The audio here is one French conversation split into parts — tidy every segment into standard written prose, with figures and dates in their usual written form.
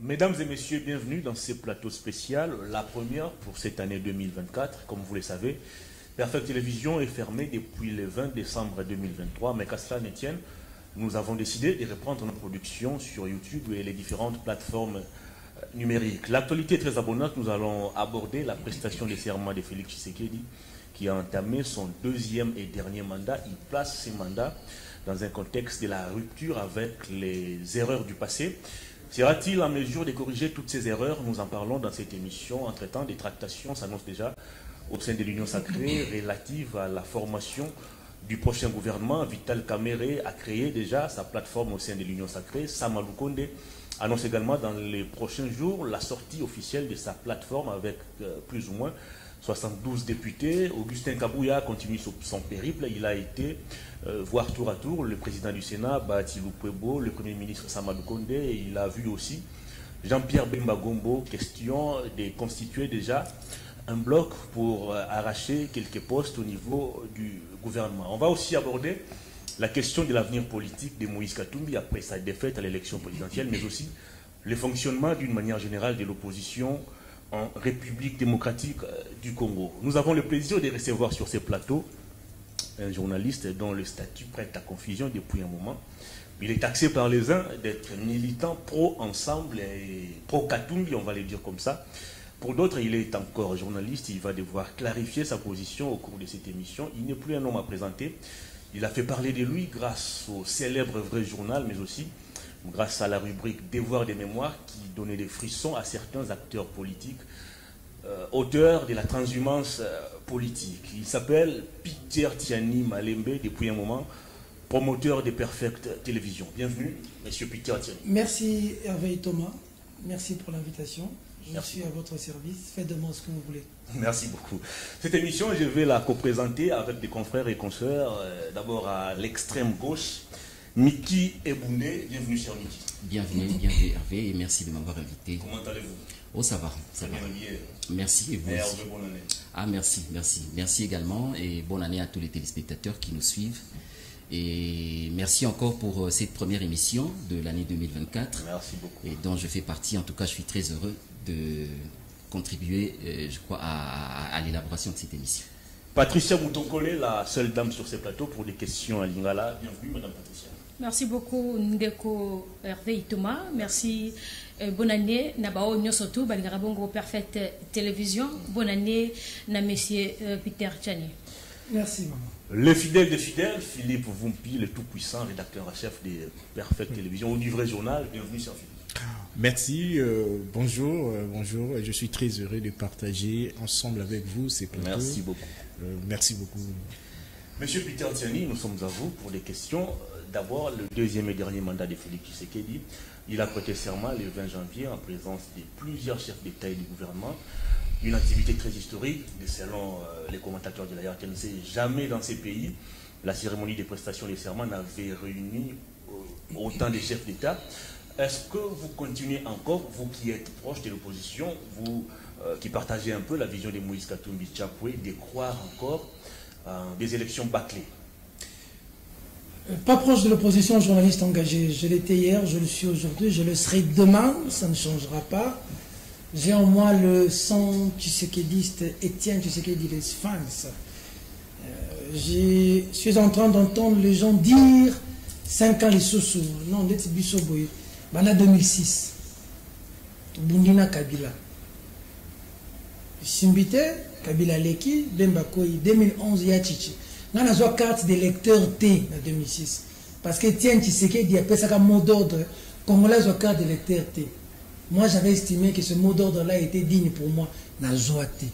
Mesdames et messieurs, bienvenue dans ce plateau spécial, la première pour cette année 2024. Comme vous le savez, Perfect Télévision est fermée depuis le 20 décembre 2023, mais qu'à cela ne tienne, nous avons décidé de reprendre nos productions sur YouTube et les différentes plateformes numériques. L'actualité est très abondante, nous allons aborder la prestation des serments de Félix Tshisekedi, qui a entamé son deuxième et dernier mandat. Il place ses mandats dans un contexte de la rupture avec les erreurs du passé. Sera-t-il en mesure de corriger toutes ces erreurs? Nous en parlons dans cette émission. Entre-temps, des tractations s'annoncent déjà au sein de l'Union sacrée relative à la formation du prochain gouvernement. Vital Kamerhe a créé déjà sa plateforme au sein de l'Union sacrée. Sama Lukonde annonce également dans les prochains jours la sortie officielle de sa plateforme avec plus ou moins 72 députés. Augustin Kabouya continue son périple. Il a été voir tour à tour le président du Sénat, Bahati Lukwebo, le premier ministre Sama Lukonde, et il a vu aussi Jean-Pierre Bemba Gombo, question de constituer déjà un bloc pour arracher quelques postes au niveau du gouvernement. On va aussi aborder la question de l'avenir politique de Moïse Katumbi après sa défaite à l'élection présidentielle, mais aussi le fonctionnement d'une manière générale de l'opposition en République démocratique du Congo. Nous avons le plaisir de recevoir sur ces plateaux un journaliste dont le statut prête à confusion depuis un moment. Il est taxé par les uns d'être militant pro-ensemble et pro-Katumbi, on va le dire comme ça. Pour d'autres, il est encore journaliste, il va devoir clarifier sa position au cours de cette émission. Il n'est plus un homme à présenter. Il a fait parler de lui grâce au célèbre Vrai Journal, mais aussi grâce à la rubrique Devoir des mémoires qui donnait des frissons à certains acteurs politiques, auteur de la transhumance politique. Il s'appelle Peter Tiani Malembe, depuis un moment, promoteur de Perfect Télévision. Bienvenue, monsieur Peter Tiani. Merci Hervé et Thomas, merci pour l'invitation. Je suis à votre service, faites de moi ce que vous voulez. Merci beaucoup. Cette émission, je vais la co-présenter avec des confrères et consoeurs. D'abord à l'extrême gauche, Miki Ebouné. Bienvenue, cher Miki. Bienvenue Hervé, et merci de m'avoir invité. Comment allez-vous? Oh, ça va, ça va. Merci, et vous aussi. Bonne année. Ah, merci. Merci également, et bonne année à tous les téléspectateurs qui nous suivent. Et merci encore pour cette première émission de l'année 2024. Merci beaucoup. Et dont je fais partie. En tout cas, je suis très heureux de contribuer, je crois, à l'élaboration de cette émission. Patricia Moutonkole, la seule dame sur ces plateaux pour des questions à Lingala. Bienvenue, madame Patricia. Merci beaucoup, Ndeko Hervé Thomas. Merci. Bonne année, Nabao Nyosotou, Balgarabongo Perfect Télévision. Bonne année, na monsieur Peter Tiani. Merci, maman. Le fidèle des fidèles, Philippe Vumpi, le tout-puissant rédacteur en chef de Perfect Télévision, ou du Vrai Journal. Bienvenue, cher Philippe. Merci, bonjour. Je suis très heureux de partager ensemble avec vous ces plateaux. Merci beaucoup. Merci beaucoup. Monsieur Peter Tiani, nous sommes à vous pour des questions. D'abord, le deuxième et dernier mandat de Félix Tshisekedi. Il a prêté serment le 20 janvier en présence de plusieurs chefs d'État et du gouvernement. Une activité très historique, selon les commentateurs de la RTNC. Jamais dans ces pays, la cérémonie de prestation des serments n'avait réuni autant de chefs d'État. Est-ce que vous continuez encore, vous qui êtes proche de l'opposition, vous qui partagez un peu la vision de Moïse Katumbi Tchapoué, de croire encore des élections bâclées? Pas proche de l'opposition, journaliste engagé. Je l'étais hier, je le suis aujourd'hui, je le serai demain, ça ne changera pas. J'ai en moi le sang tshisekédiste, Étienne Tshisekedi, les Sphinx. Je suis en train d'entendre les gens dire 5 ans les sous-sous. Non, d'être Bissoboy. Bana 2006. Bundina Kabila. Simbite, Kabila Leki, Bembakoy, 2011 Yachichi. On a une carte d'électeur T en 2006. Parce que Étienne Tshisekedi a fait ça mot d'ordre. Congolais ont carte d'électeur T. Moi, j'avais estimé que ce mot d'ordre-là était digne pour moi. Dans Zoaté.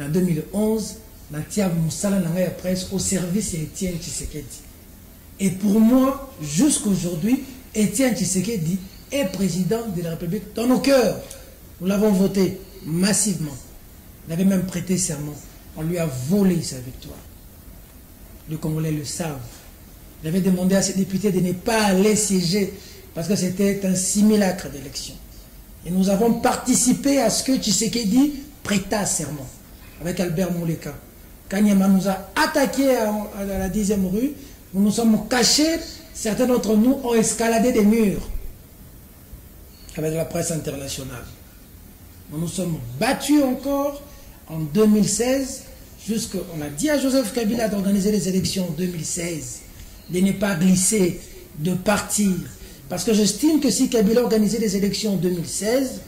En 2011, dans Tiab Moussala, dans la presse, au service d'Étienne Tshisekedi. Et pour moi, jusqu'aujourd'hui, Étienne Tshisekedi est président de la République dans nos cœurs. Nous l'avons voté massivement. Il avait même prêté serment. On lui a volé sa victoire. Les Congolais le savent. Il avait demandé à ses députés de ne pas aller siéger parce que c'était un simulacre d'élection. Et nous avons participé à ce que Tshisekedi prêta serment avec Albert Mouleka. Kanyama nous a attaqués à la 10e rue. Nous nous sommes cachés. Certains d'entre nous ont escaladé des murs. avec la presse internationale. Nous nous sommes battus encore en 2016, on a dit à Joseph Kabila d'organiser les élections en 2016, de ne pas glisser, de partir. Parce que j'estime que si Kabila organisait les élections en 2016,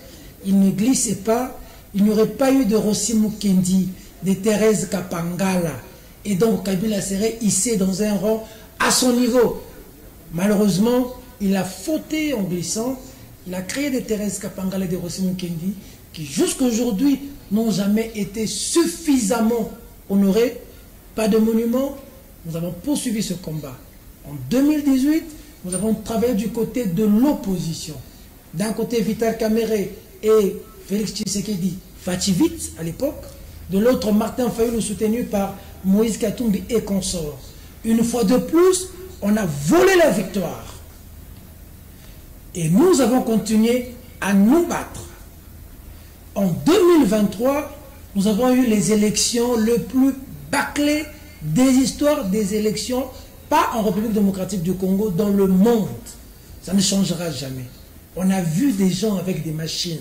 il ne glissait pas, il n'y aurait pas eu de Rossi Mukendi, de Thérèse Kapangala. Et donc Kabila serait hissé dans un rang à son niveau. Malheureusement, il a fauté en glissant. Il a créé des Thérèse Kapangala et des Rossi Mukendi qui jusqu'à aujourd'hui n'ont jamais été suffisamment honorés. Pas de monument. Nous avons poursuivi ce combat. En 2018, nous avons travaillé du côté de l'opposition. D'un côté, Vital Kamerhe et Félix Tshisekedi, Fativit à l'époque. De l'autre, Martin Fayulu, soutenu par Moïse Katumbi et consorts. Une fois de plus, on a volé la victoire. Et nous avons continué à nous battre. En 2023, nous avons eu les élections les plus bâclées des histoires des élections, pas en République démocratique du Congo, dans le monde. Ça ne changera jamais. On a vu des gens avec des machines,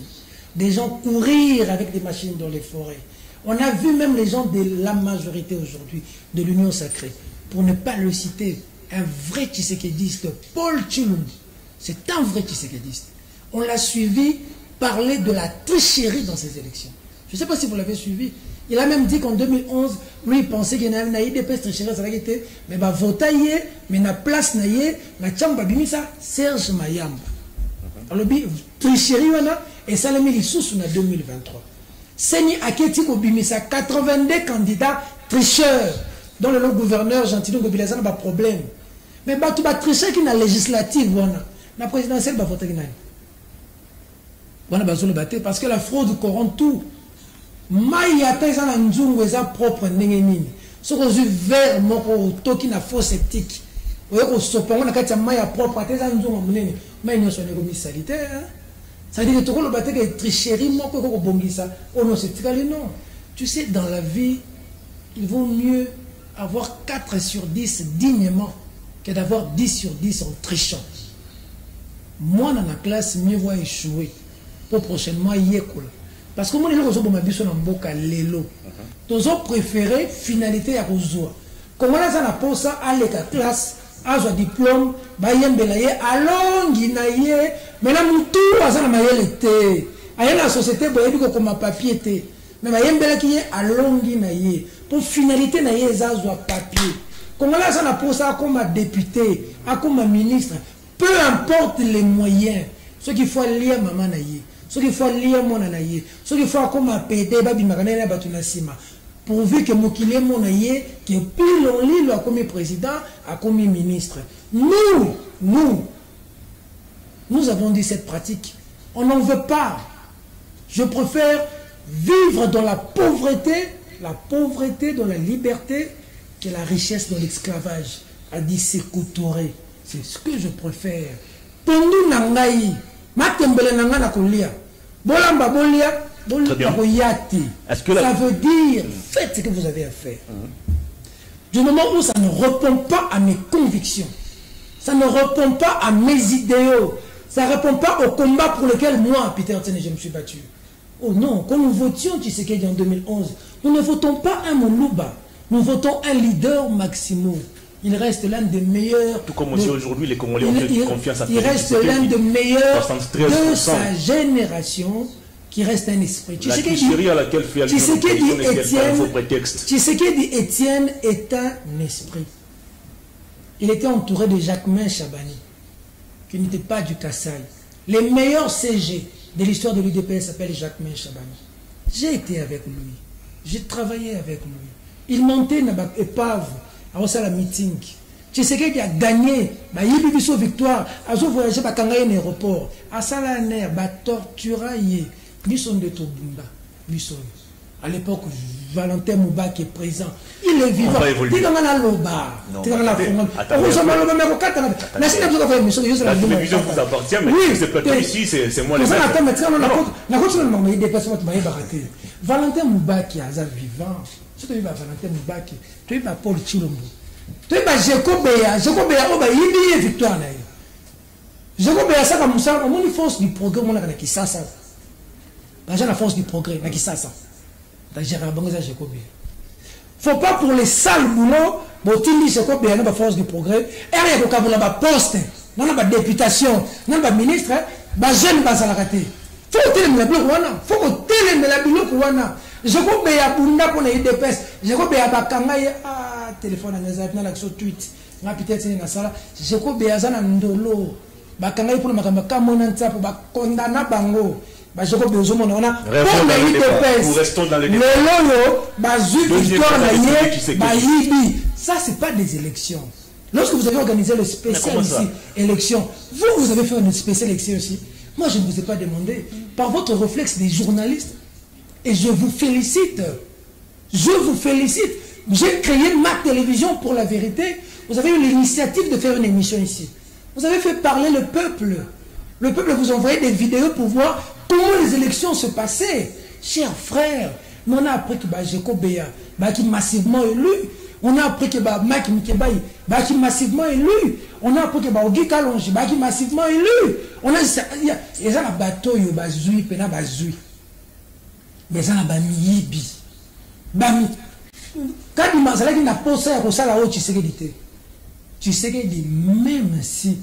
des gens courir avec des machines dans les forêts. On a vu même les gens de la majorité aujourd'hui, de l'Union sacrée. Pour ne pas le citer, un vrai Tshisekediste, Paul Tshilumbu, c'est un vrai Tshisekediste. On l'a suivi parler de la tricherie dans ces élections. Je ne sais pas si vous l'avez suivi. Il a même dit qu'en 2011, lui, il pensait qu'il y avait une IDP tricherie, ça été, mais va voter, mais na place naïe, na tchamba bimisa, Serge Mayamba. Alors, tricherie, et ça l'a mis les sous en 2023. Seni Aketi Kobimisa, 82 candidats tricheurs, dont le gouverneur Gentilou Gobilazan n'a pas de problème. Mais tu vas tricher qui n'a législative, la présidentielle va voter. Parce que la fraude corrompt tout. Maïa Taïsan Nzungu est propre n'engeni. Ce qu'on dit vert, moko toki na faux sceptique. Vous voyez qu'on se prend na katia maïa propre. Taïsan Nzungu munene. Maïa n'y a son égoïsme sanitaire. Ça veut dire que tout le monde est tricherie, moko ko bongisa. Oh non, c'est non. Tu sais, dans la vie, il vaut mieux avoir 4 sur 10 dignement que d'avoir 10 sur 10 en trichant. Moi, dans la classe, mieux vaut échouer. Pour prochainement, y est cool. Parce que moi, les gens qui ont mboka lelo. Ils ont préféré finalité à Rozoa. Comment on a pour ça à la classe, à un diplôme, mais là, mon tour, à la société, comme un papier. Mais à longue, pour finalité, à papier. Comment on a pour ça comme un député, comme un ministre, peu importe les moyens, ce qu'il faut lire, maman, ce qu'il faut lire mon anaïe, ce qu'il faut comme un pédé, babi magana batunasima. Pourvu que Mokile mon aïe, qui est pile en lit, comme président, comme ministre. Nous avons dit cette pratique. On n'en veut pas. Je préfère vivre dans la pauvreté dans la liberté, que la richesse dans l'esclavage. A dit Sékou Touré. C'est ce que je préfère. Pendou nangaï. Est-ce que ça veut dire faites ce que vous avez à faire. Du moment où ça ne répond pas à mes convictions, ça ne répond pas à mes idéaux, ça ne répond pas au combat pour lequel moi, Peter Tsene, je me suis battu. Oh non, quand nous votions Tshisekedi en 2011, nous ne votons pas un Moulouba, nous votons un leader Maximo. Il reste l'un des meilleurs. Tout comme aussi aujourd'hui, les Congolais ont fait confiance à il reste l'un des meilleurs de sa génération qui reste un esprit. La tricherie à laquelle fait Tshisekedi Étienne est un esprit. Il était entouré de Jacquemain Chabani, qui n'était pas du Kassai. Les meilleurs CG de l'histoire de l'UDPS s'appellent Jacquemain Chabani. J'ai été avec lui. J'ai travaillé avec lui. Il montait dans l'épave. À la meeting. Tshisekedi a gagné. Il a eu une victoire. Il a voyagé à un aéroport. À Salaner, il a torturé. À l'époque, Valentin Mouba qui est présent. Il est vivant. Il est dans la loba. La télévision vous appartient, mais c'est pas ici, c'est moi le Valentin Mouba qui est vivant. Tu as Valentin Mouba, tu as Paul Tshilumbu, tu as Jekobea, il y a victoire. Jacob Beya ça comme ça, on une force du progrès, on a qui ça. La force du progrès, qui ça. Faut pas pour les sales boulots, botili Jacob Beya la force du progrès, et il y a un poste, non la députation, non la ministre, ba jeune ba la raté. Faut télémer la bloc wana, faut télémer la bloc wana. Jacob Beya bunda pour les IDPS, Jacob Beya ba kanga téléphone na l'action tweet. Na peut-être na sala, Jacob Beya za na ndolo. Ba kanga pour makamba kamona ntapo ba condamna bango. Ba Jacob Beya zomona wana pour les IDPS. Nous restons dans les lolo ba zu victoire na yé ba yibi. Ça c'est pas des élections. Lorsque vous avez organisé le spécial ici, élection, vous avez fait une spéciale élection aussi. Moi, je ne vous ai pas demandé. Par votre réflexe des journalistes, et je vous félicite. Je vous félicite. J'ai créé ma télévision pour la vérité. Vous avez eu l'initiative de faire une émission ici. Vous avez fait parler le peuple. Le peuple vous envoyait des vidéos pour voir comment les élections se passaient. Chers frères, on a appris que Jacob Beya, qui est massivement élu. On a appris que Mike Mikebaï, qui est massivement élu. On a appris que Ogi Kalonji, qui est massivement élu. On a il y a un bateau, il y a un zui, il y a un zui. Il y a un miyibi. Quand il m'a dit qu'il a posé à ça là-haut, tu sais qu'il dit, même si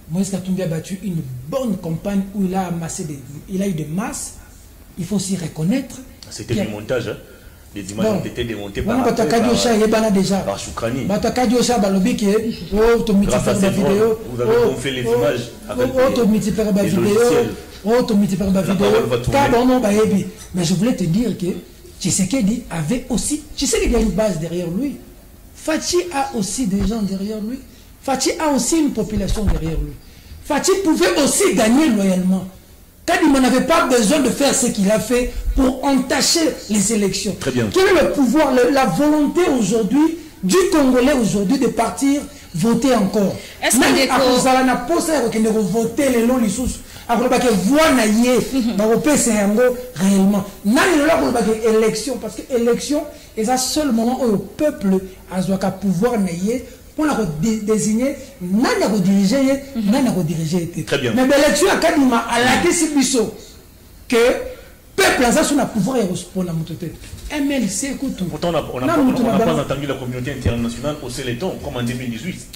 Moïse Katumbi a battu une bonne campagne où il a amassé il a eu des masses, il faut aussi reconnaître. C'était du montage, hein? Les images ont été démontées par Choukrani. Grâce à ces vidéos, vous avez gonflé les images avec des logiciels. Mais je voulais te dire que Tshisekedi avait aussi... Tshisekedi a une base derrière lui. Fachi a aussi des gens derrière lui. Fachi a aussi une population derrière lui. Fachi pouvait aussi gagner loyalement. Kadima n'avait pas besoin de faire ce qu'il a fait pour entacher les élections. Très bien. Quel est le pouvoir, la volonté aujourd'hui du Congolais aujourd'hui de partir voter encore? Est-ce que réellement élection parce que élection est le seul moment où le peuple a pouvoir pour la désigner, n'a diriger, n'a diriger. Très bien. Mais l'élection à Kadima a la question que peuple a son pouvoir et répondre à mon tête. MLC écoute. Pourtant, on n'a pas entendu la communauté internationale au Séléton comme en 2018.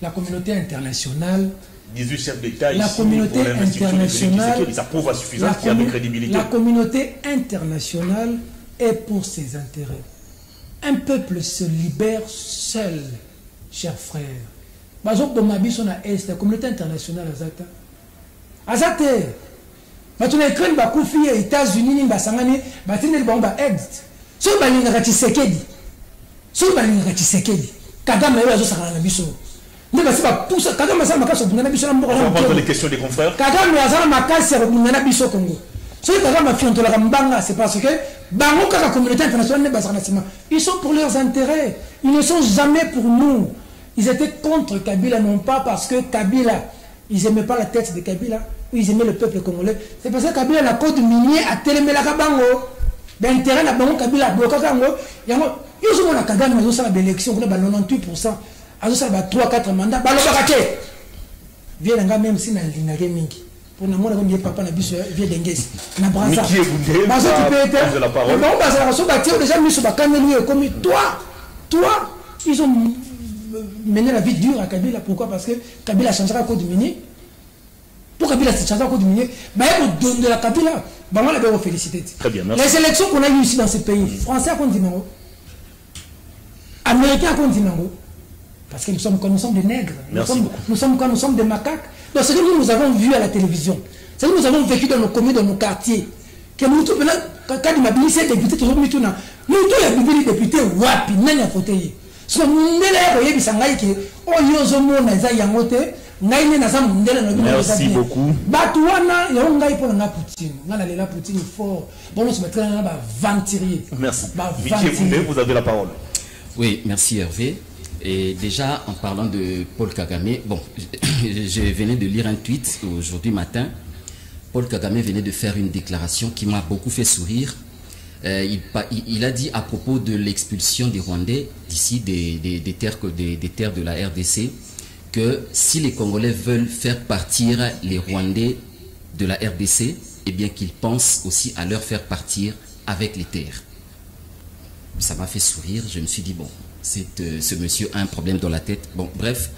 La communauté internationale. 18 chefs d'État la communauté internationale. Ça prouve à suffisance qu'il y a de crédibilité. La communauté internationale est pour ses intérêts. Un peuple se libère seul. Chers frères, la communauté internationale azate. Tu as écrit les États-Unis, so balinga Tshisekedi. So balinga Tshisekedi. Kagame yo azosakana na biso. Nde basi ba pousa Kagame azala makasi obunda na biso na mboka. On va prendre les questions des confrères. Kagame azala makasi obunda na biso Congo. So Kagame fiontola mbanga, c'est parce que bango kaka communauté internationale ne basana sima. Ils sont pour leurs intérêts. Ils ne sont jamais pour nous. Ils étaient contre Kabila, non pas parce que Kabila, ils n'aimaient pas la tête de Kabila, ou ils aimaient le peuple congolais. C'est parce que Kabila, la côte minier, a télémé la Kabango. L'intérêt de Bango, Kabila, a bloqué Kango. Ils ont la Kagame, ils ont fait l'élection, ils ont 98%. Ils ont fait 3-4 mandats. Ils ont fait viens même si na linage mingi. Pour na mona comme papa na biso viens d'engesi. Na braza. Miki Ebunde. Bazo tu peux être. La parole. Bon baza la so bâtir déjà mis sur bakane lui comme toi, ils ont mener la vie dure à Kabila. Pourquoi? Parce que Kabila changera code minier. Pour Kabila changera code minier, mais il donne de la Kabila. Bah, on l'a félicité. Très bien, merci. Les élections qu'on a eues ici dans ce pays, Français à continent, Américains à continent, parce que nous sommes des nègres. Nous sommes des macaques. Donc c'est que nous avons vu à la télévision. C'est que nous avons vécu dans nos communes, dans nos quartiers. Que nous tous quand il m'a dit c'est député, toujours nous tous les députés, wapi, n'a voté. Merci beaucoup. Merci. Vous avez la parole. Oui, merci Hervé. Et déjà, en parlant de Paul Kagame, bon, je venais de lire un tweet aujourd'hui matin. Paul Kagame venait de faire une déclaration qui m'a beaucoup fait sourire. Il a dit à propos de l'expulsion des Rwandais d'ici des terres de la RDC que si les Congolais veulent faire partir les Rwandais de la RDC, eh bien qu'ils pensent aussi à leur faire partir avec les terres. Ça m'a fait sourire, je me suis dit, bon, ce monsieur a un problème dans la tête. Bon, bref,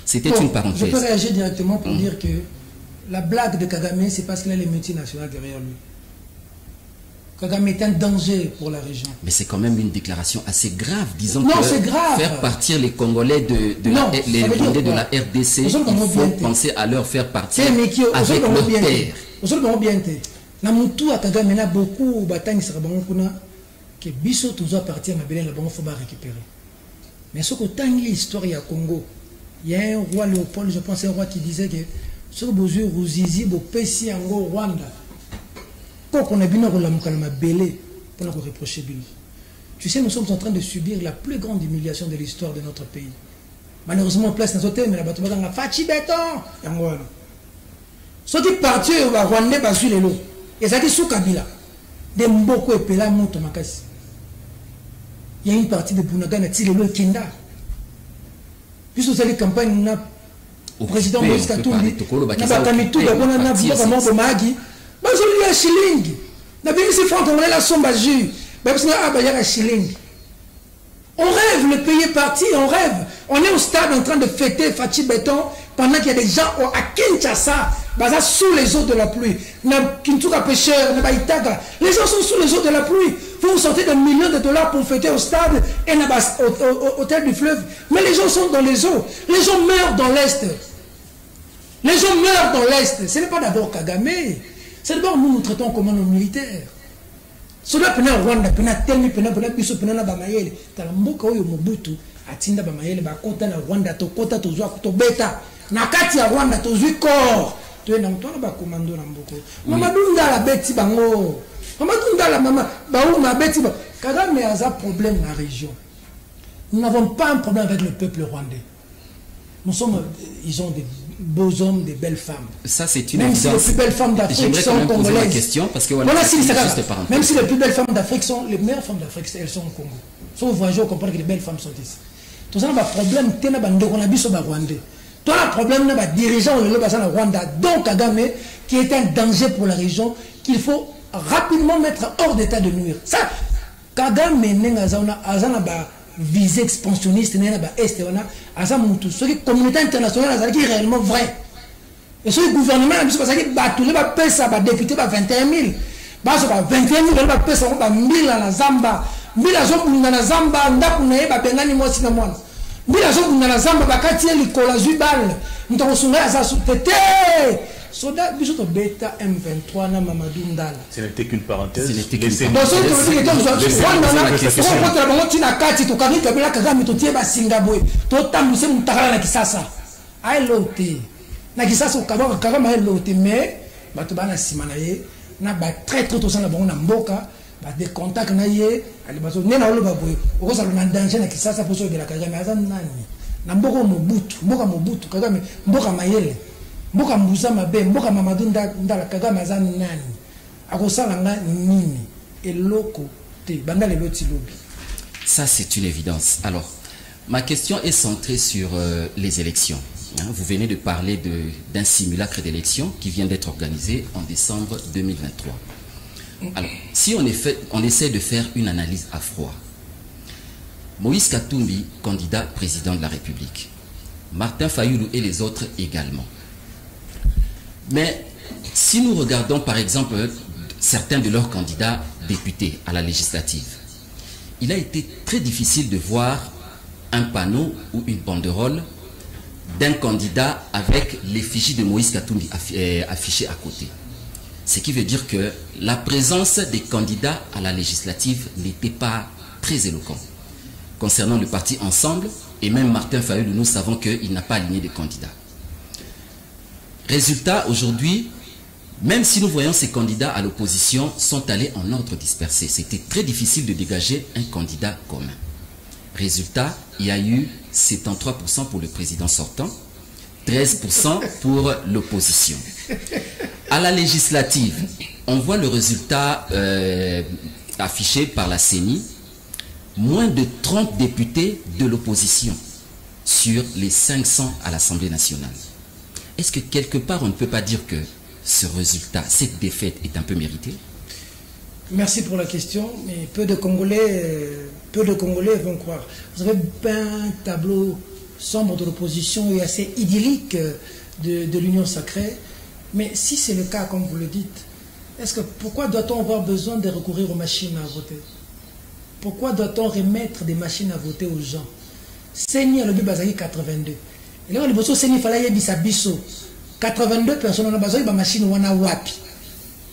c'était une parenthèse. Je peux réagir directement pour dire que la blague de Kagame, c'est parce qu'il a les multinationales derrière lui. Kagame est un danger pour la région. Mais c'est quand même une déclaration assez grave, disons non, que c'est grave. Faire partir les Congolais les Rwandais de la RDC, il faut penser à leur faire partir avec leur terre. Aujourd'hui, bien été. Na mutu à Kagame na beaucoup bataille sera bon kuna que biso toujours partir na belé la bon faut pas récupérer. Mais ce que tangi histoire ya Congo, il y a un roi Léopold, je pense un roi qui disait que ce que besoin Ruzizi bo pesi ango Rwanda. Quand on a bien la belé pour nous reprocher Bilo. Tu sais, nous sommes en train de subir la plus grande humiliation de l'histoire de notre pays. Malheureusement, en place dans ce thème, mais la bataille va fachi béton. Ce qui partit au Rwandais va suivre les lots. Et ça dit sous Kabila. Des Mboko et Pela montent Makasi. Il y a une partie de Bounagan qui est le Kinda. Puisque vous avez campagne au président Moïse Katumbi, na bakamitu bakona na buka mambo magi, bazo liya shilingi. Na bimisi franc on la somba jus. Babisi na abaya shilingi. On rêve, le pays est parti, on rêve. On est au stade en train de fêter Fachi Béton pendant qu'il y a des gens à Kinshasa, basés sous les eaux de la pluie. Les gens sont sous les eaux de la pluie. Vous sortez des millions de dollars pour fêter au stade et au hôtel du fleuve. Mais les gens sont dans les eaux. Les gens meurent dans l'Est. Les gens meurent dans l'Est. Ce n'est pas d'abord Kagame. C'est d'abord nous traitons comme nos militaires. Cela pena Rwanda, pena Telmi, pena biso, pena na bamayele. Talamboka oyo Mobutu atinda bamayele bakota na Rwanda to kota to zwa to beta. Na kati ya Rwanda to zwi corps. To ena mtwana ba komando na mboko. Mama dunda la beti bango. Mama dunda la mama ba ou ma beti ba. Kagame a un problème dans la région. Nous n'avons pas un problème avec le peuple rwandais. Ils ont des beaux hommes, des belles femmes. Ça, c'est une même si les plus belles femmes d'Afrique sont congolaises. Question parce que voilà, même si les plus belles femmes d'Afrique sont les meilleures femmes d'Afrique, elles sont au Congo. Si vous voyagez, vous comprenez que les belles femmes sont ici. Tout ça, on a un problème. On a vu Rwandais. Tout un problème, on a des dirigeants au Rwanda, donc Kagame, qui est un danger pour la région, qu'il faut rapidement mettre hors d'état de nuire. Ça, Kagame n'a visée expansionniste, n'est pas est, ce qui communauté internationale est réellement vrai. Et ce gouvernement, c'est parce que tous les députés, 21 000. 21 000, ils va payer 1000 à la Zamba. 1000 à la Zamba, bengani moi cinnamon. 1000 à la Zamba, bakati likola zubal. Nous avons soumis à ça sous pété. Soda bisoto beta M23 na Mamadou Ndala. Ce n'était qu'une parenthèse. Ce n'était qu'une parenthèse. Na kisasa ukabaka kagama helote mais bato bana simana ye na ba très très tosana bango na mboka ba de contact na ye ali bazo nena oloba boye okosa na danger na kisasa poso de la Kagame azan nani na mboka Mobutu Kagame mboka mayele mboka mbuza mabe mboka Mamadou Ndala Kagame azan nani akosala nga nini eloko te banda le loti lobi. Ça c'est une évidence. Alors ma question est centrée sur les élections. Vous venez de parler d'un simulacre d'élection qui vient d'être organisé en décembre 2023. Alors, si on essaie de faire une analyse à froid, Moïse Katumbi, candidat président de la République, Martin Fayulu et les autres également. Mais si nous regardons par exemple certains de leurs candidats députés à la législative, il a été très difficile de voir un panneau ou une banderole d'un candidat avec l'effigie de Moïse Katumbi affichée à côté. Ce qui veut dire que la présence des candidats à la législative n'était pas très éloquente. Concernant le parti Ensemble, et même Martin Fayulu, nous savons qu'il n'a pas aligné de candidats. Résultat, aujourd'hui, même si nous voyons ces candidats à l'opposition sont allés en ordre dispersé, c'était très difficile de dégager un candidat commun. Résultat, il y a eu 73% pour le président sortant, 13% pour l'opposition. À la législative, on voit le résultat affiché par la CENI, moins de 30 députés de l'opposition. sur les 500 à l'Assemblée nationale. Est-ce que quelque part on ne peut pas dire que ce résultat, cette défaite est un peu méritée? Merci pour la question, mais peu de Congolais vont croire. Vous avez un tableau sombre de l'opposition et assez idyllique de l'Union sacrée, mais si c'est le cas, comme vous le dites, pourquoi doit-on avoir besoin de recourir aux machines à voter? Pourquoi doit-on remettre des machines à voter aux gens? Seni a le but bazaki 82. Et là, le bosso Seni fallait yebisa biso. 82 personnes ont besoin de machine wana wapi.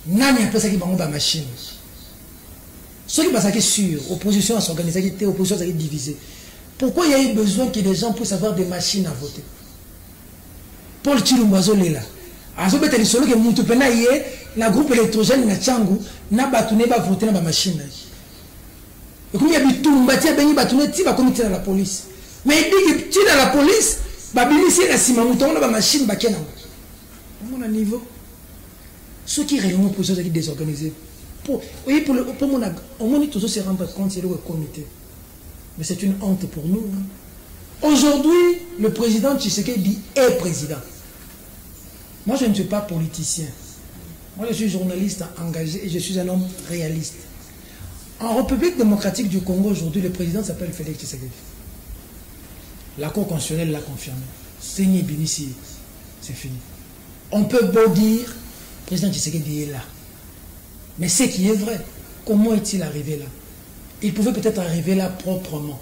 Nani a pensé qu'il y a machine. Ceux qui sont sûrs, opposition à s'organiser, opposition à se diviser. Pourquoi il y a eu besoin que les gens puissent avoir des machines à voter? Paul Chilumbazo est là. Azo bete lisolo ke muntu pena yé na groupe électrogène na changu na batune ba voter na ba machine. Et comme il y a bitumba tia beni batune ti ba comité dans la police. Mais il dit que tu dans la police, ba bilisi na sima muto na ba machine ba kena. On a niveau. Ceux qui réellement pour ça qui désorganisés. Pour mon au moins tous se rendre compte c'est le comité. Mais c'est une honte pour nous. Aujourd'hui, le président Tshisekedi est président. Moi, je ne suis pas politicien. Moi, je suis journaliste engagé et je suis un homme réaliste. En République démocratique du Congo, aujourd'hui, le président s'appelle Félix Tshisekedi. La Cour constitutionnelle l'a confirmé. Seigneur Binissi, c'est fini. On peut beau dire, le président Tshisekedi est là. Mais ce qui est vrai, comment est-il arrivé là? Il pouvait peut-être arriver là proprement.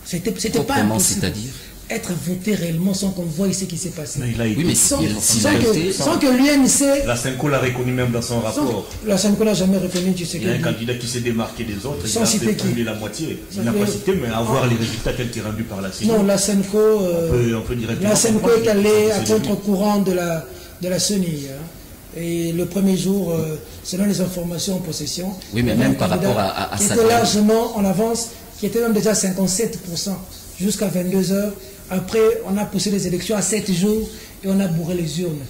C'était pas impossible. C'est-à-dire être voté réellement sans qu'on voie ce qui s'est passé. Mais il a été, oui, mais sans que l'UNC... La Senko l'a reconnu même dans son rapport. La Senko n'a jamais reconnu Tshisekedi. Il y a un candidat qui s'est démarqué des autres. Sans citer qui? La moitié. Il n'a pas cité, mais avoir les résultats qui ont été rendus par la CENI. Non, la Senko... on peut directement... La Senko est allée à contre-courant de la CENI. Et le premier jour, selon les informations en possession... Oui, mais même par rapport à ça... Qui était largement en avance, qui était même déjà 57% jusqu'à 22h. Après, on a poussé les élections à 7 jours et on a bourré les urnes.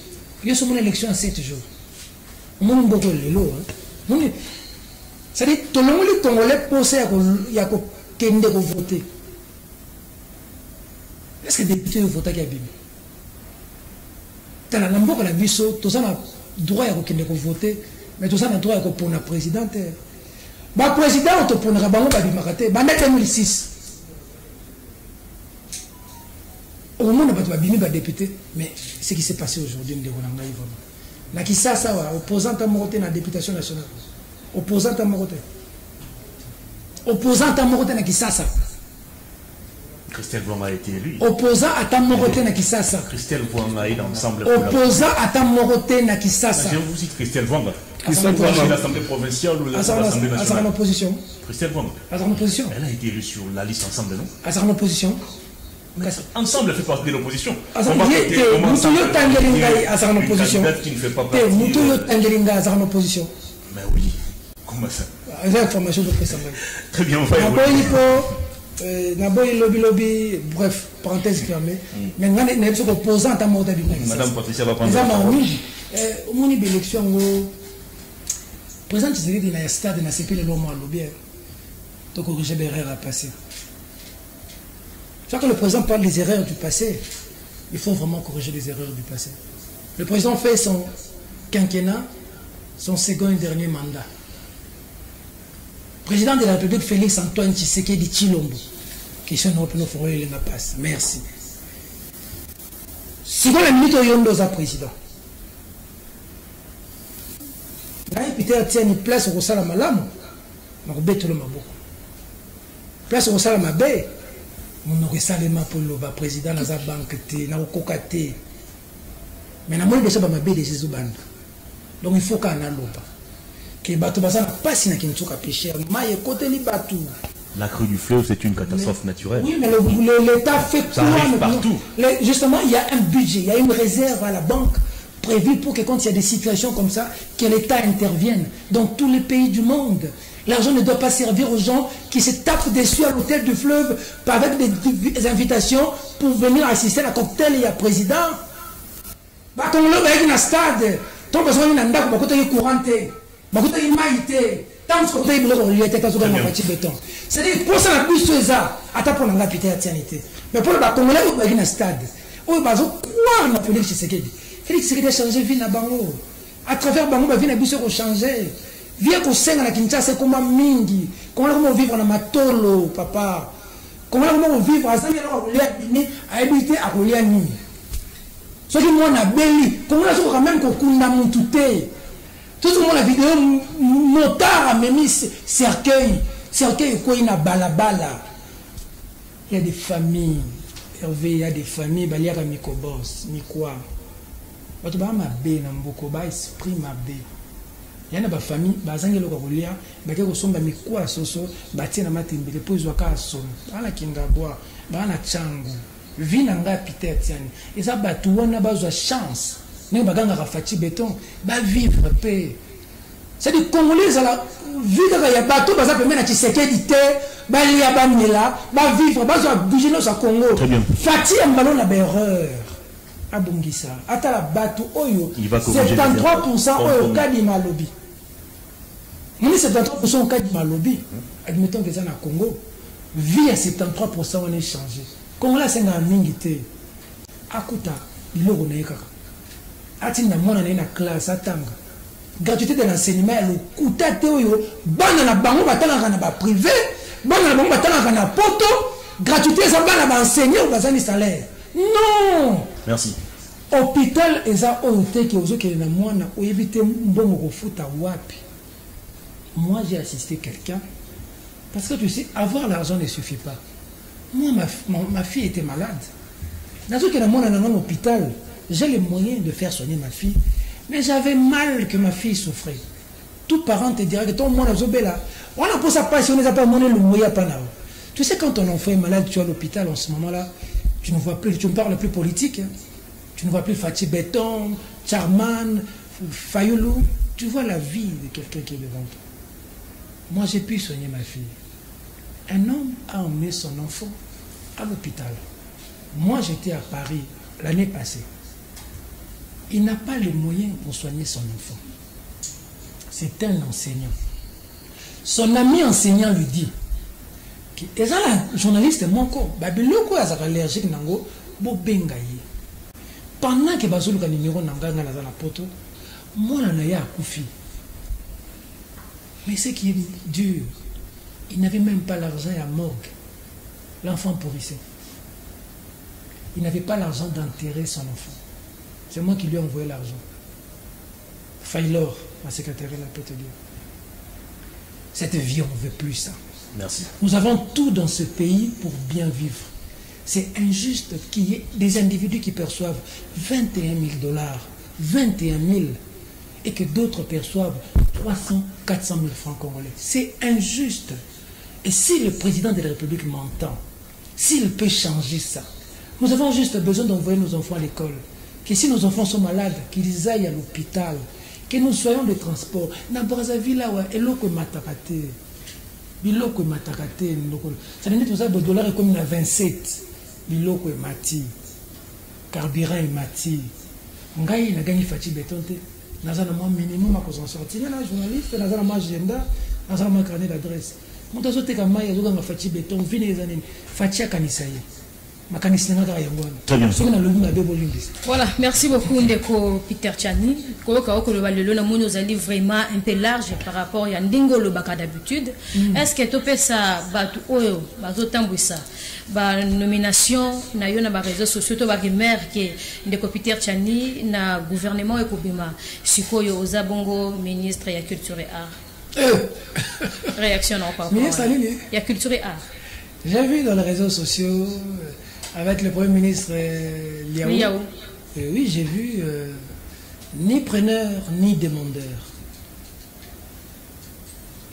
Il y a seulement une élection à 7 jours. On a beaucoup de l'eau. C'est-à-dire que tout le monde est congolais pensé qu'il y a quelqu'un qui voter. Est-ce que les députés ont voté à Bim? Dans la Nambo, on a vu ça, tout ça a droit à voter, mais tout ça a droit à pour la présidente. Le président, on te prendra en 2006. Au moment où on a député, mais ce qui s'est passé aujourd'hui, on a ça, opposant à Moroté dans la députation nationale. Opposant à Moroté. Opposant à Moroté dans Kisasa. Christelle Vouanga a été élu. Opposant à Tamoroté dans Kisasa. Christelle Vouanga est ensemble. Opposant à Tamoroté dans Kisasa. Je vous cite Christelle Vouanga. Christelle Vouanga, l'Assemblée provinciale ou l'Assemblée nationale? À en opposition. Christelle Vouanga. À en opposition. Elle a été élue sur la liste ensemble, non? À en opposition. Mais ensemble, elle fait partie de l'opposition. À en opposition. Mais oui. Comment ça? L'information de précédent. Très bien, bref, parenthèse fermée. Mais nous sommes opposants à Morta du Madame Patricia va prendre la parole. Au niveau de l'élection, le président Tshisekedi a stade de la CP le long à l'objet. Donc, corriger les erreurs à passer. Chaque fois que le président parle des erreurs du passé, il faut vraiment corriger les erreurs du passé. Le président fait son quinquennat, son second et dernier mandat. Président de la République, Félix Antoine Tshisekedi Tshilombo. Question européenne pour le passe. Merci. Si vous la minute au Yondoza président. Là, Peter tient une place au Salama Lam. On va bêter le mabou. Place au Salama Bay. On aurait salement pour le président dans la banque, dans le cocaté. Mais on a moins de ça dans ma baie de Jésus Band. Donc il faut qu'on ait l'eau. Que les bateaux ne pas si qui ne pêcher. Mais côté les bateaux. La crue du fleuve, c'est une catastrophe naturelle. Oui, mais l'État fait ça arrive partout. Justement, il y a un budget, il y a une réserve à la banque prévue pour que quand il y a des situations comme ça, que l'État intervienne dans tous les pays du monde. L'argent ne doit pas servir aux gens qui se tapent dessus à l'hôtel du fleuve avec des invitations pour venir assister à la cocktail et à président. Bah, quand on l'a avec un stade, ton besoin d'un courant, bah, quand il est couranté, bah, quand il est maïté. tant que tu es bloqué, il était dans un petit béton. C'est-à-dire, pour ça, la plus de ça, attends pour la pité à tianité. Mais pour le Congolais, on va un stade. On va croire dans Félix Tshisekedi. Félix Tshisekedi a changé vie dans Bango. À travers Bango, il va venir changer. Viens qu'on saigne à Kinshasa, c'est comme Mingi. Comment vivre dans Matolo, papa. Comment vivre à Zambie, à habiter à Koliani. Ce qui moi, on a belli. Comment on a quand même qu'on a monté. Tout le monde a vidéo, motard a mis cercueil. Cercueil, quoi, il y a balabala. Il y a des familles. Hervé, il y a des familles, il y a des Mikobos, Mikwa. Il y a des esprit, il y a des familles, il y a des familles, il y a des familles, il y a des familles, il y a des familles, il y a des familles, vie nanga Peter Tiani et ça batu wana bazwa chance ne baganga rafati béton ba vivre paix c'est des Congolais la vivre ya bato baza pembe na Tshisekedi te ba lia ba mela ba vivre bazwa vigilance à Congo fati ya mbalo na erreur abungisa ata la bato oyo 73% oyo kadi malobi moni 73% kadi malobi admettons que ça na Congo vie à 73% on est changé Congolais c'est un mingité. Akuta, il est renommé kaka. Atina mona na classe atanga. Gratuité de l'enseignement, le kuta teoyo, bana na bango batanga na ba privé, bana na bango batanga na poto, gratuité ça bana ba enseigner ou bazani salaire. Non. Merci. Hôpital eza oyote ki ozo ke na mwana oyebite mbongo kofuta wapi. Moi j'ai assisté quelqu'un parce que tu sais avoir l'argent ne suffit pas. Moi, ma fille était malade. Dans ce cas, moi, dans un hôpital, j'ai les moyens de faire soigner ma fille. Mais j'avais mal que ma fille souffrait. Tout parent te dira que ton moyen est là. On a pour ça pas si on n'a pas monnaie le moyen pas là. Tu sais, quand ton enfant est malade, tu es à l'hôpital en ce moment-là, tu ne vois plus, tu ne parles plus politique. Hein. Tu ne vois plus Fatih Béton, Charman, Fayoulou. Tu vois la vie de quelqu'un qui est devant toi. Moi, j'ai pu soigner ma fille. Un homme a emmené son enfant à l'hôpital. Moi, j'étais à Paris l'année passée. Il n'a pas les moyens pour soigner son enfant. C'est un enseignant. Son ami enseignant lui dit que les journalistes manquent. Babiloko est allergique nango bo bengaye. Pendant que bazulu ka numéro nanga na la poto, moi na ya akufi. Mais ce qui est dur, il n'avait même pas l'argent à morgue. L'enfant pourrissait. Il n'avait pas l'argent d'enterrer son enfant. C'est moi qui lui ai envoyé l'argent. Faylor, ma secrétaire, elle peut te dire. Cette vie, on ne veut plus ça. Merci. Nous avons tout dans ce pays pour bien vivre. C'est injuste qu'il y ait des individus qui perçoivent 21 000 $, 21 000, et que d'autres perçoivent 300, 400 000 francs congolais. C'est injuste. Et si le président de la République m'entend, s'il peut changer ça, nous avons juste besoin d'envoyer nos enfants à l'école. Que si nos enfants sont malades, qu'ils aillent à l'hôpital. Que nous soyons de transport. Na Brazzaville, là, eloko matakate. Biloko matakate. Ça veut dire que ça, le dollar est comme à 27. Biloko est mati. Carburant est mati. Ngai n'a gagné Fatih Béton. Naza na moi minimum à cause en sortir. Là, journaliste, naza na moi agenda, naza na moi carnet d'adresse. Mon tazo te kama ya zoga Fatih Béton, vine les années. Fatih Kanisaye. Voilà, merci beaucoup Ndeko Peter Tiani. Nous allons vraiment un peu large par rapport à Ndingo le baka d'habitude. Est-ce que tu peux ça oyo bazotambwisa ba nomination na yo na ba réseaux sociaux to ba maire que Ndeko Peter Tiani na gouvernement ekobima sikoyo ozabongo ministre ya culture et art. Réaction non pas. Ministre il y a culture et art. J'ai vu dans les réseaux sociaux avec le Premier ministre Liao. Oui, j'ai vu ni preneur ni demandeur.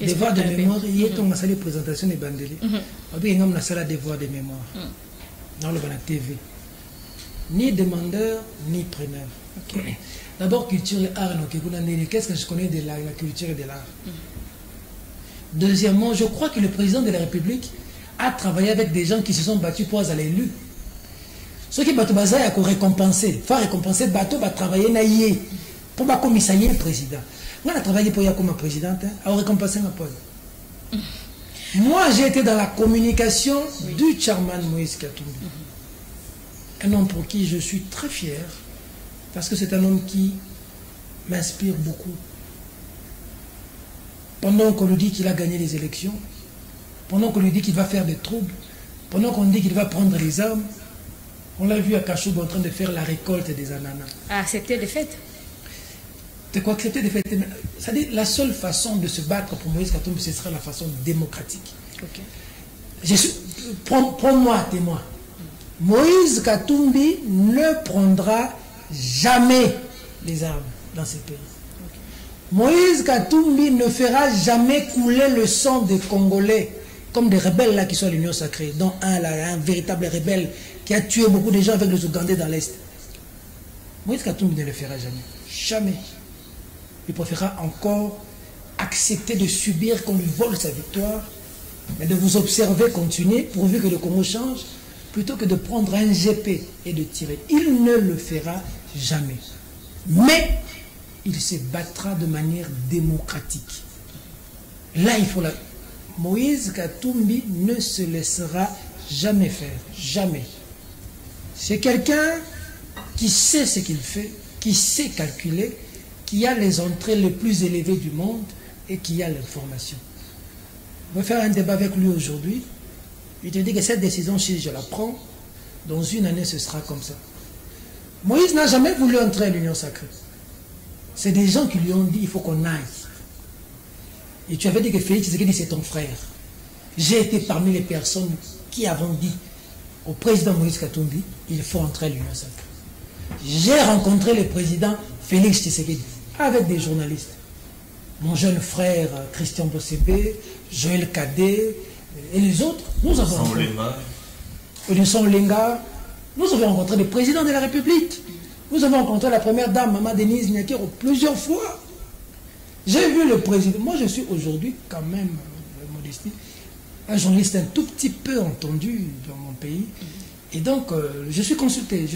Devoir de mémoire, il y a une salle de présentation de Bandeli. Il y a une salle de devoir de mémoire dans le TV. Ni demandeur ni preneur. Okay. D'abord, culture et art. Qu'est-ce que je connais de la culture et de l'art? Deuxièmement, je crois que le président de la République a travaillé avec des gens qui se sont battus pour être élus. Ceux qui battent Baza, il faut récompenser. Il faut récompenser Bateau, va travailler naïe pour pas commissarier le président. On a travaillé pour Yako, ma présidente, à récompenser ma Paul. Moi, j'ai été dans la communication du chairman Moïse Katumbi. Un homme pour qui je suis très fier, parce que c'est un homme qui m'inspire beaucoup. Pendant qu'on lui dit qu'il a gagné les élections, pendant qu'on lui dit qu'il va faire des troubles, pendant qu'on dit qu'il va prendre les armes, on l'a vu à Kachoub en train de faire la récolte des ananas. À accepter des fêtes. De quoi accepter des fêtes? C'est-à-dire la seule façon de se battre pour Moïse Katumbi, ce sera la façon démocratique. Okay. Prends-moi à témoin. Moïse Katumbi ne prendra jamais les armes dans ce pays. Okay. Moïse Katumbi ne fera jamais couler le sang des Congolais comme des rebelles là qui sont à l'Union sacrée, dont un véritable rebelle qui a tué beaucoup de gens avec les Ougandais dans l'Est. Moïse Katumbi ne le fera jamais. Jamais. Il préférera encore accepter de subir qu'on lui vole sa victoire, mais de vous observer continuer, pourvu que le Congo change, plutôt que de prendre un GP et de tirer. Il ne le fera jamais. Mais il se battra de manière démocratique. Là, il faut la... Moïse Katumbi ne se laissera jamais faire. Jamais. C'est quelqu'un qui sait ce qu'il fait, qui sait calculer, qui a les entrées les plus élevées du monde et qui a l'information. On va faire un débat avec lui aujourd'hui. Il te dit que cette décision, si je la prends, dans une année, ce sera comme ça. Moïse n'a jamais voulu entrer à l'Union sacrée. C'est des gens qui lui ont dit, il faut qu'on aille. Et tu avais dit que Félix Tshisekedi, c'est ton frère. J'ai été parmi les personnes qui avons dit au président Moïse Katumbi, il faut entrer à l'Union sacrée. J'ai rencontré le président Félix Tshisekedi avec des journalistes. Mon jeune frère Christian Bossébé, Joël Kadé et les autres, nous avons rencontré. Odisson Lenga, nous avons rencontré le président de la République. Nous avons rencontré la première dame, Maman Denise Nyakero, plusieurs fois. J'ai vu le président. Moi, je suis aujourd'hui, quand même, modestie, un journaliste un tout petit peu entendu dans mon pays. Et donc, je suis consulté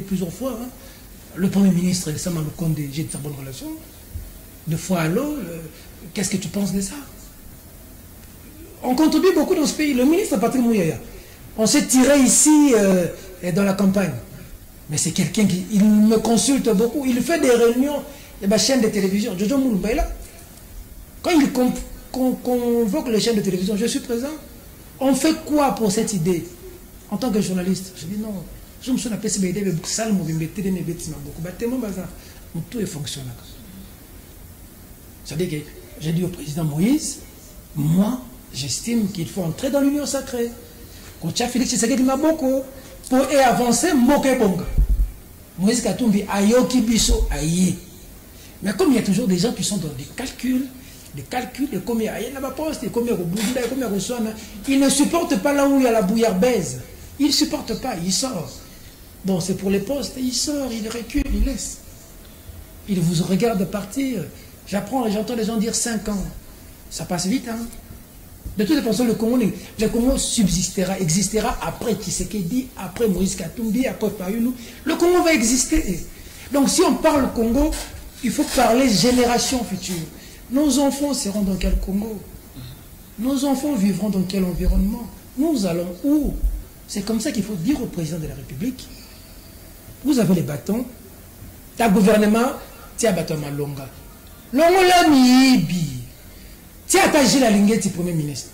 plusieurs fois. Hein. Le Premier ministre, Sama Lukonde, j'ai de très bonnes relations. De fois à l'autre, qu'est-ce que tu penses de ça? On contribue beaucoup dans ce pays. Le ministre Patrick Mouyaya, on s'est tiré ici dans la campagne. Mais c'est quelqu'un qui il me consulte beaucoup. Il fait des réunions, il y a ma chaîne de télévision. Jojo Moulumba est là. Quand il convoque les chaînes de télévision, je suis présent. On fait quoi pour cette idée? En tant que journaliste, je dis non. Je me suis appelé ce BD, tout est fonctionnel. C'est-à-dire que j'ai dit au président Moïse, moi, j'estime qu'il faut entrer dans l'Union sacrée. Quand tu as Félix Tshisekedi Maboko, pour avancer, Moké Bonga. Moïse Katumbi, Ayoki Biso, Aïe. Mais comme il y a toujours des gens qui sont dans des calculs, et comme il y a un poste, et comme il y a Boudouda, et comme il y a Roussoana, ils ne supportent pas là où il y a la bouillarbaise. Ils ne supportent pas, ils sortent. Bon, c'est pour les postes, il sort, il recule, il laisse. Il vous regarde partir. J'apprends et j'entends les gens dire 5 ans. Ça passe vite, hein. De toute façon, le Congo subsistera, existera après Tshisekedi, après Moïse Katumbi, après Payoulou. Le Congo va exister. Donc si on parle Congo, il faut parler génération future. Nos enfants seront dans quel Congo? Nos enfants vivront dans quel environnement? Nous allons où? C'est comme ça qu'il faut dire au président de la République, vous avez les bâtons, ta gouvernement, tiens bâton malonga. Longola miibi. Tiens ta Gilles Alingeti, premier ministre.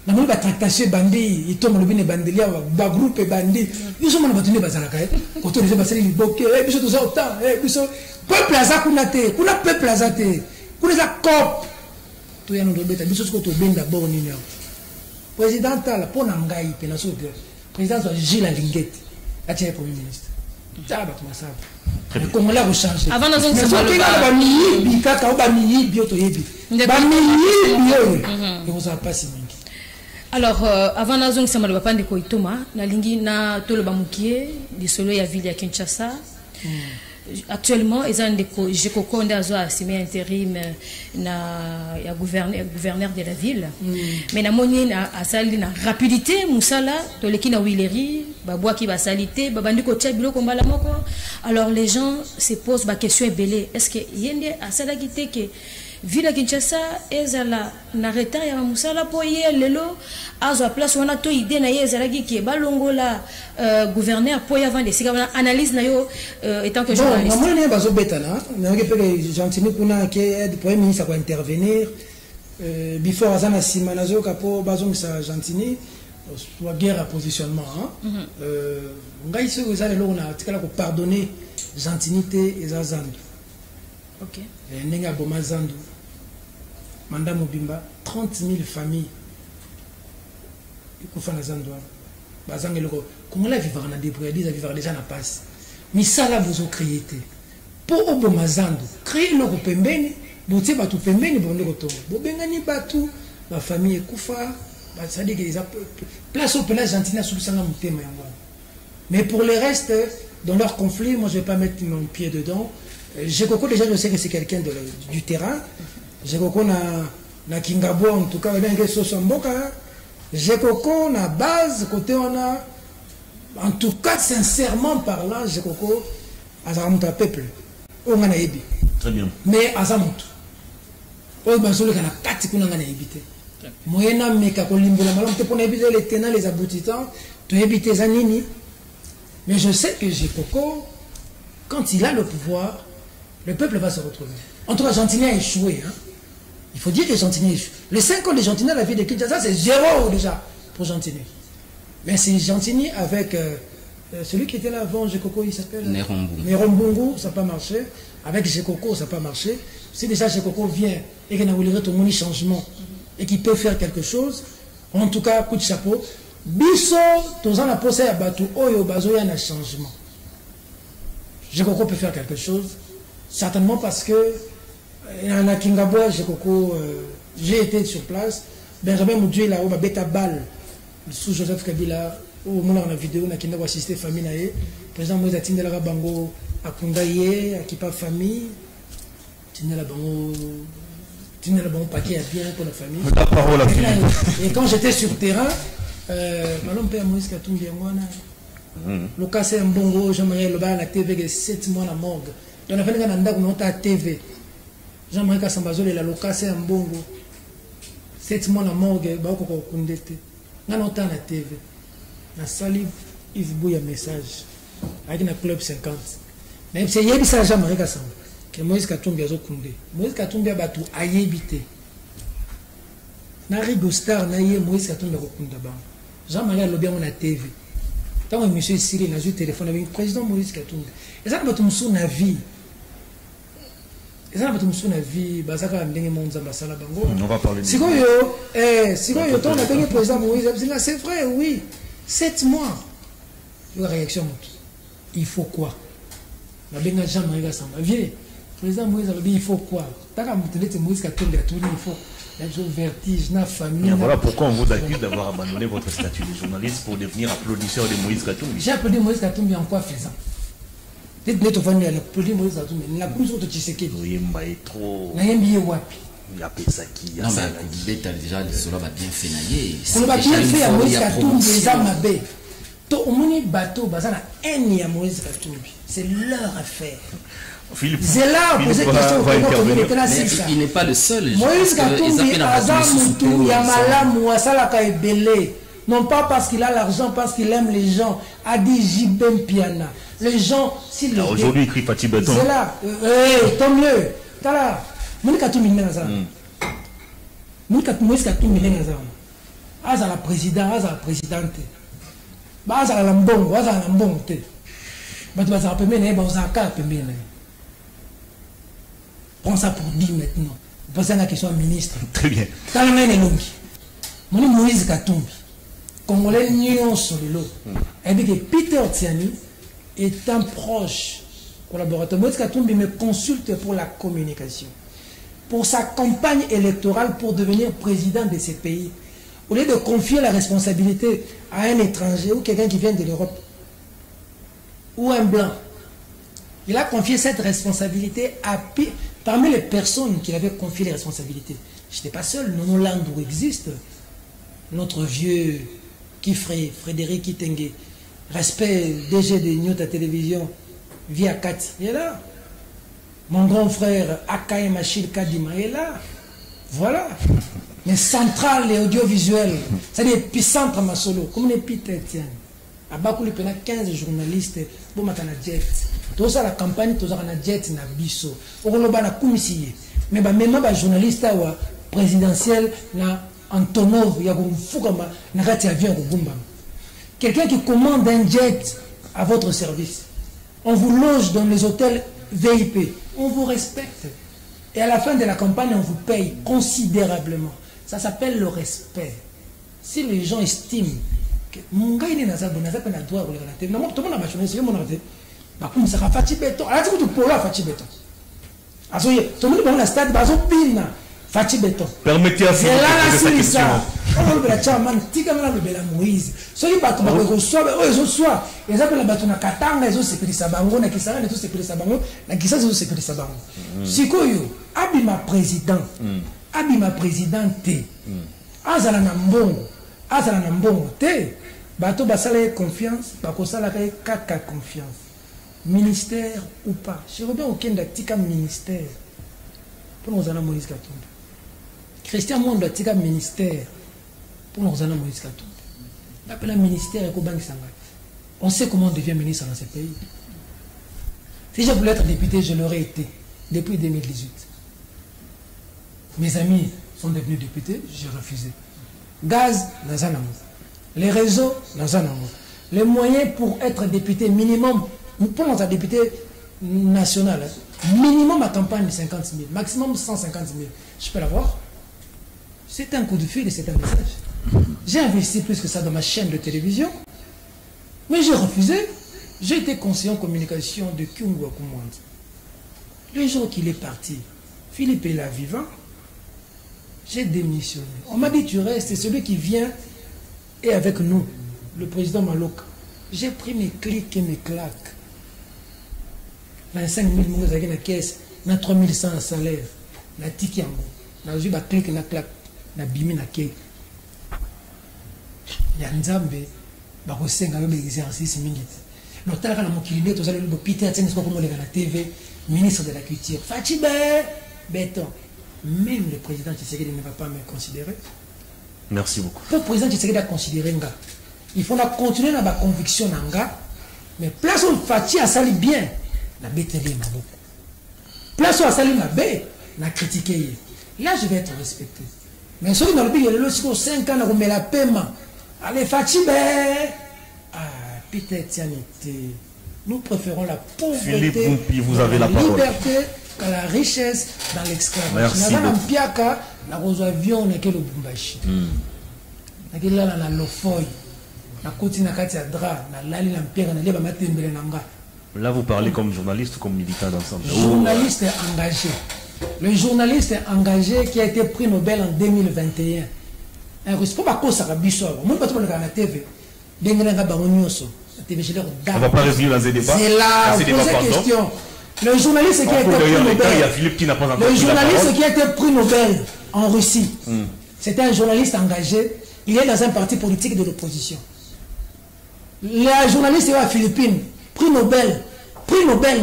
Nous avons tractation bandi, il tombe le bien bandelia, ba groupe bandi. Nous sommes en bâtonné bazalaka. Quand on les a passé les bloqués, et puis tout autant, et puis peuple à kunate, kuna peuple à zate, kuna za cop. Tout y a nous doit être, bisous qu'on bien d'abord nino. Président Tala, pour n'angaï, penaso de. Président Gilles Alingeti, la tiens premier ministre. Ça va comme ça. Le Congolais va changer. Avant nous avons alors, avant nous avons samalo bapande ko itoma na lingi na tolo bamukie di solo ya ville ya Kinshasa. actuellement ils ont des Jekoko ndazo assumé intérim na ya gouverneur de la ville mais na moni na asali na rapidité musala toleki na wileri babwa ki basalite babandi ko tia biloko mbala moko. Alors les gens se posent ba question ebele, est-ce que yende asala kité que ville Kinshasa ezala na retard ya musala po ye lelo azo place wana to idée na ye ezala ki balongola gouverneur po ya vendre sika wana analyse na yo étant que journaliste. Bon, moi bazo betana na ke pe gentiment kuna ke aide premier ministre ko intervenir before azana sima nazo kapo bazo sa gentini soit guerre à positionnement ngai se ezala lo na tikala ko pardonner gentilité ezazandu. OK. Nenga boma zandu Manda Mobimba, 30 000 familles. Il faut faire des comment la vivre en débrouille, vivre déjà na passe. Mais ça là vous ont créé. Pour Obomazando, créer le pembeni, boté batu pembeni bon le retour. Bobengani batu, ma famille kufa, ça dit que les place au pelage gentil sous sanga mutema yango. Mais pour les restes dans leur conflit, moi je vais pas mettre mon pied dedans. Jekoko déjà je sais que c'est quelqu'un du terrain. Jekoko na Kingabo en tout cas bien que ce soit mboka. Jekoko na base côté on a en tout cas sincèrement parlant Jekoko azamuta peuple. On a ebi. Très bien. Mais azamutu. O bazolo kana kati kuna ngana ebité. Moyena meka ko limbola malom te pona ebité les tenants les aboutissants, to ebité zanini. Mais je sais que Jekoko quand il a le pouvoir, le peuple va se retrouver. En tout cas, Gentilly a échoué. Hein. Il faut dire que Gentilly a échoué. Les 5 ans de Gentilly à la vie de Kinshasa, c'est 0 déjà pour Gentilly. Mais c'est Gentilly avec celui qui était là avant, Jekoko, il s'appelle Nerombungu, ça n'a pas marché. Avec Jekoko, ça n'a pas marché. Si déjà Jekoko vient et qu'il a voulu tout le monde changement et qu'il peut faire quelque chose, en tout cas, coup de chapeau, Bisso, tous en a posé à Batou, Oyo, Bazo, il y a un changement. Jekoko peut faire quelque chose. Certainement parce que à Kingabo, j'ai été sur place. Benjamin Moudjou, là, où bêta balle sous Joseph Kabila, où on a la vidéo, on a Kingabo assisté famille. Le président Moïse a tenu la bango à Kundaye, à Kipa famille. Tenu la bango paquet à bien pour la famille. La parole à et quand j'étais sur le terrain, Malom Père Moïse Katumbi, le cas c'est un bongo, j'aimerais le bas à la TV de 7 mois à morgue. Donc, on a fait un TV. J'aimerais que Sambazole la location un bongo. 7 mois la morgue, on a la TV. Na sali Yves Bouya message avec le club 50. Mais c'est hier ça j'aimerais que ça. Que Moïse Katumbi a zokunde. Moïse Katumbi a battu à yébité. Na rigostar na yé Moïse Katumbi a zokunde ba. J'aimerais le bien on a TV. Tant monsieur Siri n'a eu téléphone avec le président Moïse Katumbi. Et ça va tout sur la vie. On va parler de c'est vrai, oui. 7 mois. La réaction. Il faut quoi? La président Moïse il faut quoi? Il faut vertige, la famille. Voilà pourquoi on vous accuse d'avoir abandonné votre statut de journaliste pour devenir applaudisseur de Moïse Katumbi. J'ai applaudi Moïse Katumbi en quoi faisant? Il y a trop. Il y a Pesaki. Non, mais déjà, le solo va bien fait. On va bien faire Moïse Katumbi, les âmes à baie. Bateau, c'est leur affaire. C'est là où poser question. Il n'est pas le seul. Moïse Katumbi, Azamoutou, Yamalamou, Asalaka et Belé. Non pas parce qu'il a l'argent, parce qu'il aime les gens. Adi Jibem Piana. Les gens, s'ils le aujourd'hui, il écrit Fatih Béton. C'est là. Tant mieux. T'as là. Moïse Katumbi Nenazan. Moïse Katumbi Nenazan. Aza la présidente, Aza la présidente. Aza la lambongo, Aza la lambongo. Baza la pemene, Baza la pemene. Prends ça pour dire maintenant. Posez la question au ministre. Très bien. T'as le mène longi. Moïse Katumbi. Congolais Nyon sur le lot. Et bien que Peter Tiani est un proche collaborateur. Moïse Katumbi me consulte pour la communication, pour sa campagne électorale pour devenir président de ces pays. Au lieu de confier la responsabilité à un étranger ou quelqu'un qui vient de l'Europe ou un blanc, Il a confié cette responsabilité parmi les personnes qu'il avait confié les responsabilités. Je n'étais pas seul. Nono Landou existe. Notre vieux Frédéric Kitenge, respect DG de Nyota Télévision, via Kat, il est là. Mon grand frère Akaye Machil Kadima est là. Voilà. Mais centrale et audiovisuel, c'est-à-dire épicentre ma solo. Comme les Peter tiens. À Bakou, il y a 15 journalistes. Bon, maintenant, jet. Tout ça, la campagne, tout ça, on a jet, na biso. On a la commission. Mais même les journalistes présidentiels, na Antonov, il y a un fou comme quelqu'un qui commande un jet à votre service. On vous loge dans les hôtels VIP. On vous respecte. Et à la fin de la campagne, on vous paye considérablement. Ça s'appelle le respect. Si les gens estiment que mon gars il est dans sa bonne affaire, il a droit à regarder la télé. Tout le monde a machonné, c'est mon arrêté. Bah, comme ça, Fati Beton. Alors, tu peux pas Fati Beton. Alors, tout le monde est dans le stade, bah, ils ont Fati Beton. Permettez à vous de poser cette question. On va dire, man, tika na lobela Moïse. Soki bato ba ko soba, ils soient. Ils appellent la bato na Katanga, ils ont sécurité bango na Kisanga, ils ont sécurité bango, na Kisanga ils ont sécurité bango. Sikoyo, abima président. Abima présidente. Azala na mbongo te. Bato basala confiance, bako sala kaka confiance. Ministère ou pas. Je reviens au Kenda tika ministère. Pour nous en Moïse Katumbi. Christian Monde tika ministère. Pour nous en Moïse Katumbi. L'appel un ministère et on sait comment on devient ministre dans ce pays. Si je voulais être député, je l'aurais été depuis 2018. Mes amis sont devenus députés, j'ai refusé. Gaz, dans un amour. Les réseaux, dans un amour. Les moyens pour être député minimum, pour nous être député national, minimum à campagne de 50 000, maximum 150 000. Je peux l'avoir. C'est un coup de fil et c'est un message. J'ai investi plus que ça dans ma chaîne de télévision, mais j'ai refusé. J'ai été conseiller en communication de Kyungwa Kumwand. Le jour qu'il est parti, Philippe est là vivant, j'ai démissionné. On m'a dit tu restes, c'est celui qui vient et avec nous, le président Malok. J'ai pris mes clics et mes claques. 25 000 mots dans la caisse, 3 100 salaire, na tiki yango, na clic et na claque, na bimi na kei. Ya nzambe bakosenga yo exercice mingi. Donc tala kana mokilinde tozali le Peter Tiens ko mo na TV, ministre de la culture. Fati Beton. Même le président Tshisekedi ne va pas me considérer. Merci beaucoup. Le président Tshisekedi a considéré nga. Il faut continuer dans ma conviction nga, mais place où Fati a sali bien, na beteli maboko. Place où a sali mabe, na critiquer. Là je vais être respecté. Mais ceux qui dans le pays, il y a 5 ans, on met la paiement. Allez, Fatibé. Ah, Peter Tianité. Nous préférons la pauvreté, Philippe Boumpi, vous avez la parole. Liberté qu'à la richesse dans l'esclavage. Merci beaucoup. Piaka, na avion, na kelo Bumbashi. Na kelo la na lofoy. Na koti na kati ya dra, na lali na mpiaka, na leba matembele na nga. Là, vous parlez comme journaliste ou comme militant d'ensemble? Journaliste engagé. Le journaliste engagé qui a été prix Nobel en 2021. On va pas revenir dans ces débats. C'est la question. Le journaliste qui a été prix Nobel. Le journaliste qui a été prix Nobel en Russie. C'était un journaliste engagé. Il est dans un parti politique de l'opposition. Le journaliste est aux Philippines. Prix Nobel. Prix Nobel.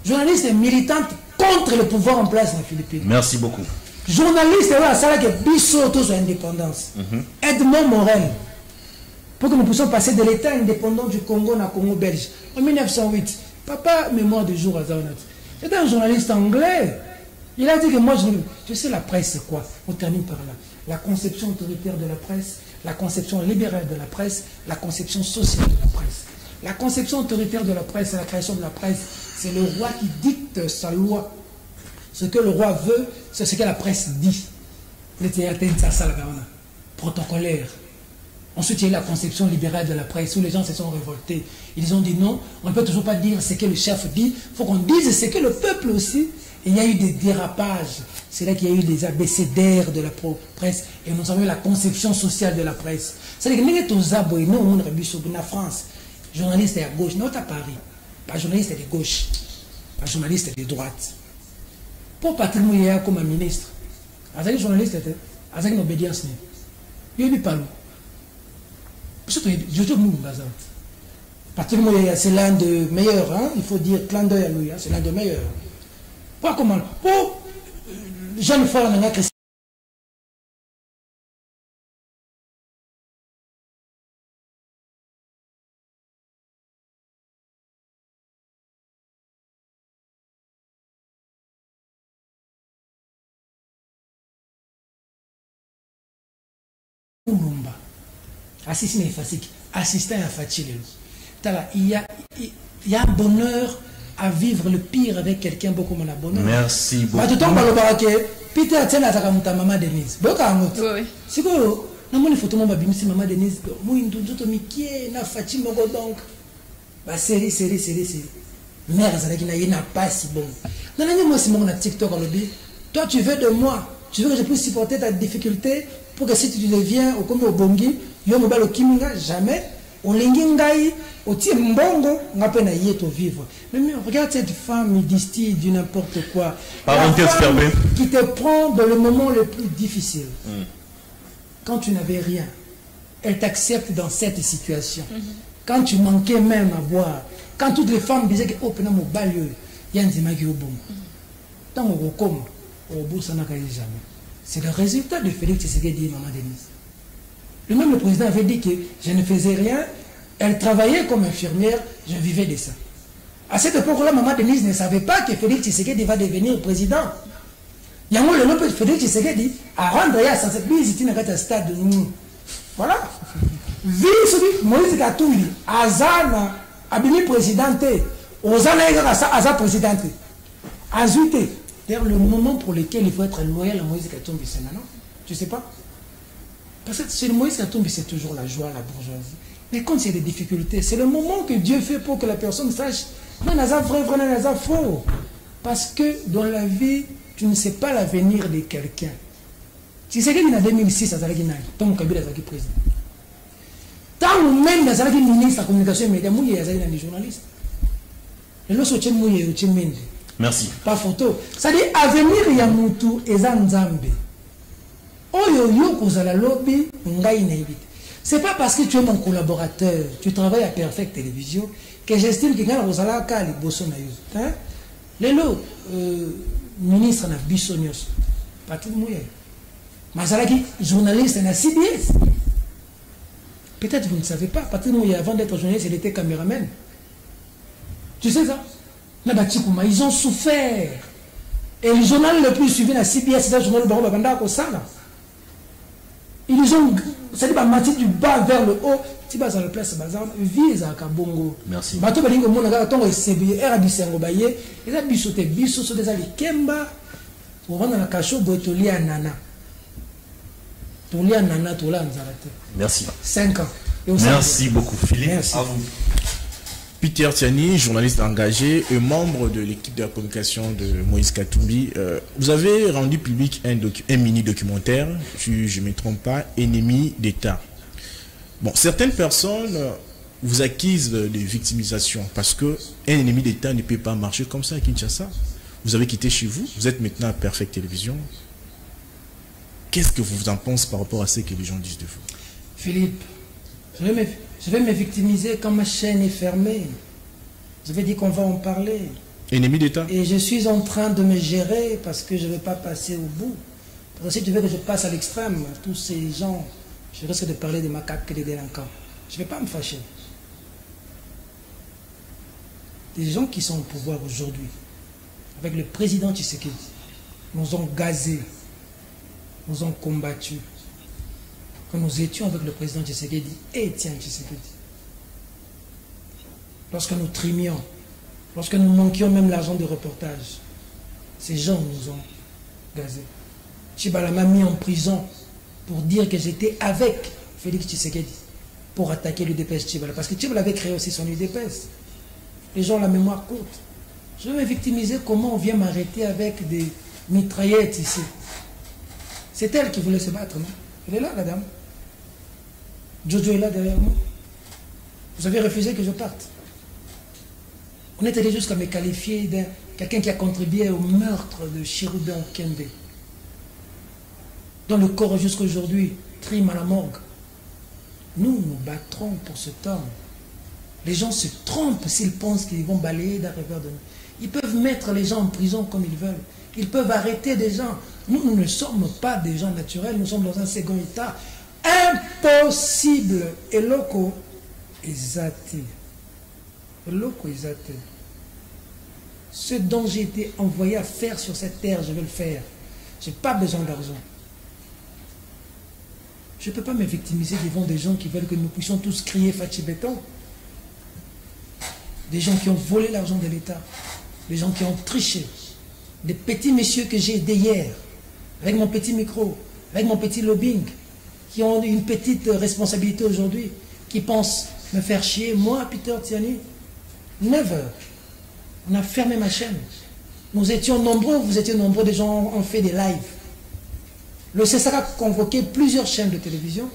Journaliste militante contre le pouvoir en place dans les Philippines. Merci beaucoup. Journaliste, ça que Bissot tous indépendance. Edmond Morel. Pour que nous puissions passer de l'État indépendant du Congo à Congo belge. En 1908, papa, mémoire du jour à Zaonat. C'était un journaliste anglais. Il a dit que moi, je sais la presse, c'est quoi? On termine par là. La conception autoritaire de la presse, la conception libérale de la presse, la conception sociale de la presse. La conception autoritaire de la presse et la création de la presse, c'est le roi qui dicte sa loi. Ce que le roi veut, c'est ce que la presse dit. Protocolaire. Ensuite, il y a eu la conception libérale de la presse où les gens se sont révoltés. Ils ont dit non, on ne peut toujours pas dire ce que le chef dit, il faut qu'on dise ce que le peuple aussi. Et il y a eu des dérapages. C'est là qu'il y a eu des abécédaires de la presse et nous avons eu la conception sociale de la presse. C'est-à-dire que nous, en France, journaliste à gauche, non à Paris, pas journaliste de gauche, pas journaliste de droite. Pour Patrick Mouya comme ministre, avec journaliste, avec une obédience, il n'y a pas l'eau. Je trouve que Patrick Mouya, c'est l'un des meilleurs, hein? Il faut dire clin d'œil à lui, hein? C'est l'un des meilleurs. Pas comment. Pour jeune frère, on a créé. Assistant à Fasik, assistant à Fatile. Il y a un bonheur à vivre le pire avec quelqu'un beaucoup moins bonheur. Merci beaucoup. Mais tout le temps, Peter a dit à maman Denise. Oui. C'est quoi? Il faut que maman Denise. Moi, je na Fatile donc. Série. Mère, ça n'a pas si bon. Moi, si mon TikTok, toi, tu veux de moi. Tu veux que je puisse supporter ta difficulté pour que si tu deviens au comme au bongi, yo mobile au kiminga, jamais. Au lingingai, au tie mbongo, n'a pas yeto vivre. Mais regarde cette femme, il distille du n'importe quoi. Parenthèse fermée. Qui te prend dans le moment le plus difficile. Quand tu n'avais rien, elle t'accepte dans cette situation. Quand tu manquais même à boire, quand toutes les femmes disaient que oh pena mo balio, yanzima ki obom. Tant au comme au bout ça n'a jamais. C'est le résultat de Félix Tshisekedi et Maman Denise. Lui-même, le président avait dit que je ne faisais rien, elle travaillait comme infirmière, je vivais de ça. À cette époque-là, Maman Denise ne savait pas que Félix Tshisekedi va devenir président. Il y a un moment où Félix Tshisekedi a rendu à sa visite dans un stade de nous. Voilà. Vu Moïse Katumbi, Azana, Abimi présidente, Ozana Aza présidente, Azuté. D'ailleurs, le moment pour lequel il faut être loyal à Moïse Katumbi, c'est maintenant. Tu ne sais pas? Parce que c'est Moïse Katumbi, c'est toujours la joie, la bourgeoisie. Mais quand il y a des difficultés, c'est le moment que Dieu fait pour que la personne sache, non, Naza vrai, Naza faux. Parce que dans la vie, tu ne sais pas l'avenir de quelqu'un. Tu sais qu'il y a 2006, à Zalagi Nagi, tant que Kabila Zalagi président. Tant même dans Zalagi ministre de la communication et médias, il y a des journalistes. Et l'autre, c'est Mouye, merci. Pas photo. C'est-à-dire, avenir Yamutu et Zanzambe. C'est pas parce que tu es mon collaborateur, tu travailles à Perfect Télévision, que j'estime que quand vous allez à Kali, le ministre na Bissonios, Patrick Mouya, Mazalaki, journaliste na CBS. Peut-être vous ne savez pas, Patrick Mouya, avant d'être journaliste, il était caméraman. Tu sais ça? Ils ont souffert. Et le journal le plus suivi na CBS, c'est le journal de Baron Babanda Kosala. Ils ont, c'est-à-dire, matière du bas vers le haut, tu vas dans la place, vise à Kabongo. Merci. Bateau Balingo Monaga, ton SCB, Erabisengo Baye, et là, bisoté, bisoté des alliés, Kemba, pour rendre la cachot, Boetoli à Nana. Toli à Nana, Tola Nzarate. Merci. 5 ans. Merci beaucoup, Philippe. Merci. À vous. Peter Tiani, journaliste engagé et membre de l'équipe de la communication de Moïse Katumbi. Vous avez rendu public un mini-documentaire, si je ne me trompe pas, Ennemi d'État. Bon, certaines personnes vous accusent de victimisation parce qu'un ennemi d'État ne peut pas marcher comme ça à Kinshasa. Vous avez quitté chez vous, vous êtes maintenant à Perfect Télévision. Qu'est-ce que vous en pensez par rapport à ce que les gens disent de vous? Philippe, je vais me victimiser quand ma chaîne est fermée. Je vais dire qu'on va en parler. Ennemi d'État. Et je suis en train de me gérer parce que je ne vais pas passer au bout. Parce que si tu veux que je passe à l'extrême, tous ces gens, je risque de parler des macaques et des délinquants. Je ne vais pas me fâcher. Des gens qui sont au pouvoir aujourd'hui, avec le président Tshisekedi, nous ont gazés, nous ont combattus. Quand nous étions avec le président Tshisekedi et Étienne Tshisekedi, lorsque nous trimions, lorsque nous manquions même l'argent de reportage, ces gens nous ont gazés. Tchibala m'a mis en prison pour dire que j'étais avec Félix Tshisekedi pour attaquer l'UDPS Tchibala. Parce que Tchibala avait créé aussi son UDPS. Les gens ont la mémoire courte. Je vais me victimiser comment on vient m'arrêter avec des mitraillettes ici. C'est elle qui voulait se battre, non? Elle est là, la dame. Jojo est là derrière moi. Vous avez refusé que je parte. On est allé jusqu'à me qualifier de quelqu'un qui a contribué au meurtre de Chérubin Kembe, dont le corps jusqu'à aujourd'hui trime à la morgue. Nous nous battrons pour cet homme. Les gens se trompent s'ils pensent qu'ils vont balayer d'un revers de nous. Ils peuvent mettre les gens en prison comme ils veulent. Ils peuvent arrêter des gens. Nous ne sommes pas des gens naturels, nous sommes dans un second état. Impossible. Eloko ezate. Eloko ezate. Ce dont j'ai été envoyé à faire sur cette terre, je vais le faire. Je n'ai pas besoin d'argent. Je ne peux pas me victimiser devant des gens qui veulent que nous puissions tous crier Fachi Béton. Des gens qui ont volé l'argent de l'État. Des gens qui ont triché. Des petits messieurs que j'ai aidés hier, avec mon petit micro, avec mon petit lobbying, qui ont une petite responsabilité aujourd'hui, qui pensent me faire chier. Moi, Peter Tiani, never. On a fermé ma chaîne. Nous étions nombreux, vous étiez nombreux, des gens ont fait des lives. Le CESAC a convoqué plusieurs chaînes de télévision,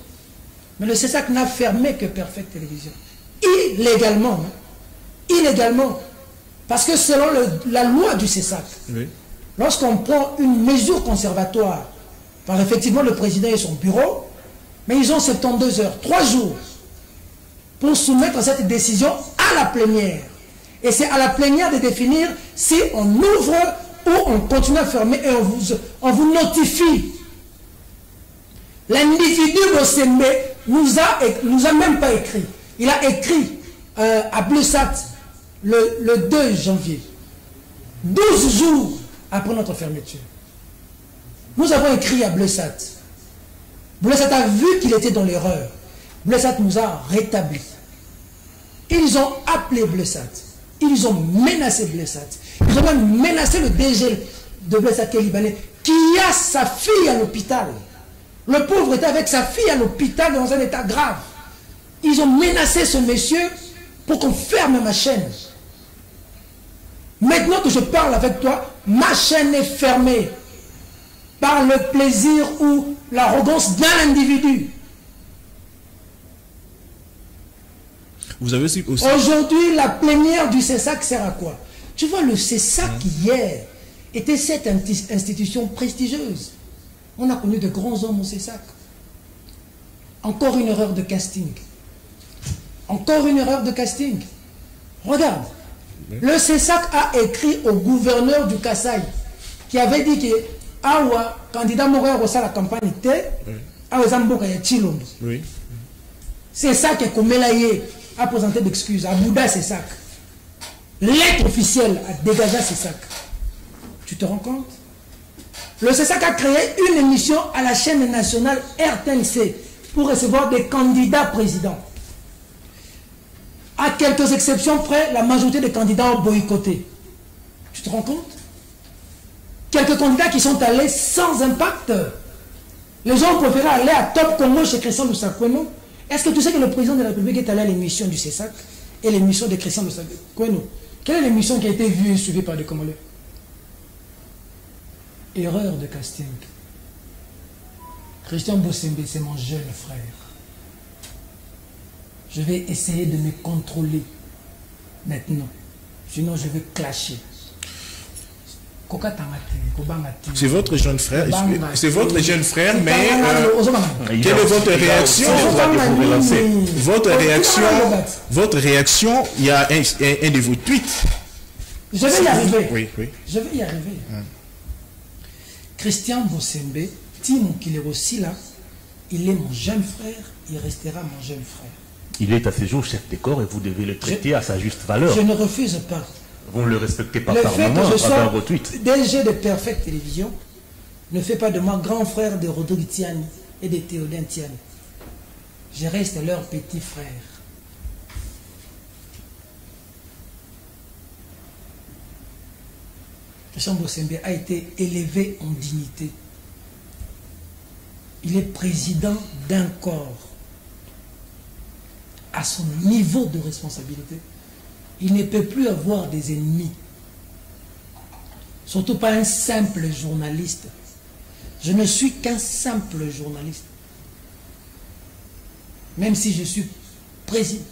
mais le CESAC n'a fermé que Perfect Télévision. Illégalement. Hein? Illégalement. Parce que selon la loi du CESAC, oui, lorsqu'on prend une mesure conservatoire par effectivement le président et son bureau, mais ils ont 72 heures, 3 jours, pour soumettre cette décision à la plénière. Et c'est à la plénière de définir si on ouvre ou on continue à fermer et on vous notifie. L'individu Bosembe nous a même pas écrit. Il a écrit à Bleussat le 2 janvier, 12 jours après notre fermeture. Nous avons écrit à Bleussat. Bleussat a vu qu'il était dans l'erreur. Bleussat nous a rétablis. Ils ont appelé Bleussat. Ils ont menacé Bleussat. Ils ont même menacé le DG de Bleussat qui est libanais, qui a sa fille à l'hôpital. Le pauvre était avec sa fille à l'hôpital dans un état grave. Ils ont menacé ce monsieur pour qu'on ferme ma chaîne. Maintenant que je parle avec toi, ma chaîne est fermée par le plaisir ou l'arrogance d'un individu. Vous avez aussi... Aujourd'hui, la plénière du CESAC sert à quoi? Tu vois, le CESAC hier était cette institution prestigieuse. On a connu de grands hommes au CESAC. Encore une erreur de casting. Encore une erreur de casting. Regarde. Le CESAC a écrit au gouverneur du Kasaï qui avait dit que Awa, candidat Moria Rosa la campagne était, Awa Zamboka ya Chilombo. C'est ça que Komelaye a présenté d'excuses. À Bouddha CESAC. Lettre officielle a dégagé CESAC. Tu te rends compte? Le CESAC a créé une émission à la chaîne nationale RTNC pour recevoir des candidats présidents. À quelques exceptions près, la majorité des candidats ont boycotté. Tu te rends compte? Quelques candidats qui sont allés sans impact. Les gens ont préféré aller à Top Congo chez Christian Lusakweno. Est-ce que tu sais que le président de la République est allé à l'émission du CESAC et l'émission de Christian Lusakweno? Quelle est l'émission qui a été vue et suivie par des Congolais? Erreur de casting. Christian Bosembe, c'est mon jeune frère. Je vais essayer de me contrôler maintenant. Sinon, je vais clasher. C'est votre jeune frère. C'est votre jeune frère, mais quelle est votre réaction? Votre réaction, il y a un de vos tweets. Je vais y arriver. Oui, oui. Je vais y arriver. Christian Bosembe, Timon Kilero-Sila, il est mon jeune frère, il restera mon jeune frère. Il est à ce jour chef de corps et vous devez le traiter à sa juste valeur. Je ne refuse pas. Vous ne le respectez pas le par fait moment que je à travers vos sois tweets. DG de Perfect Télévision ne fait pas de moi grand frère de Rodrigue Tiani et de Théodin Tiani. Je reste leur petit frère. Christian Bosembe a été élevé en dignité. Il est président d'un corps. À son niveau de responsabilité, il ne peut plus avoir des ennemis. Surtout pas un simple journaliste. Je ne suis qu'un simple journaliste. Même si je suis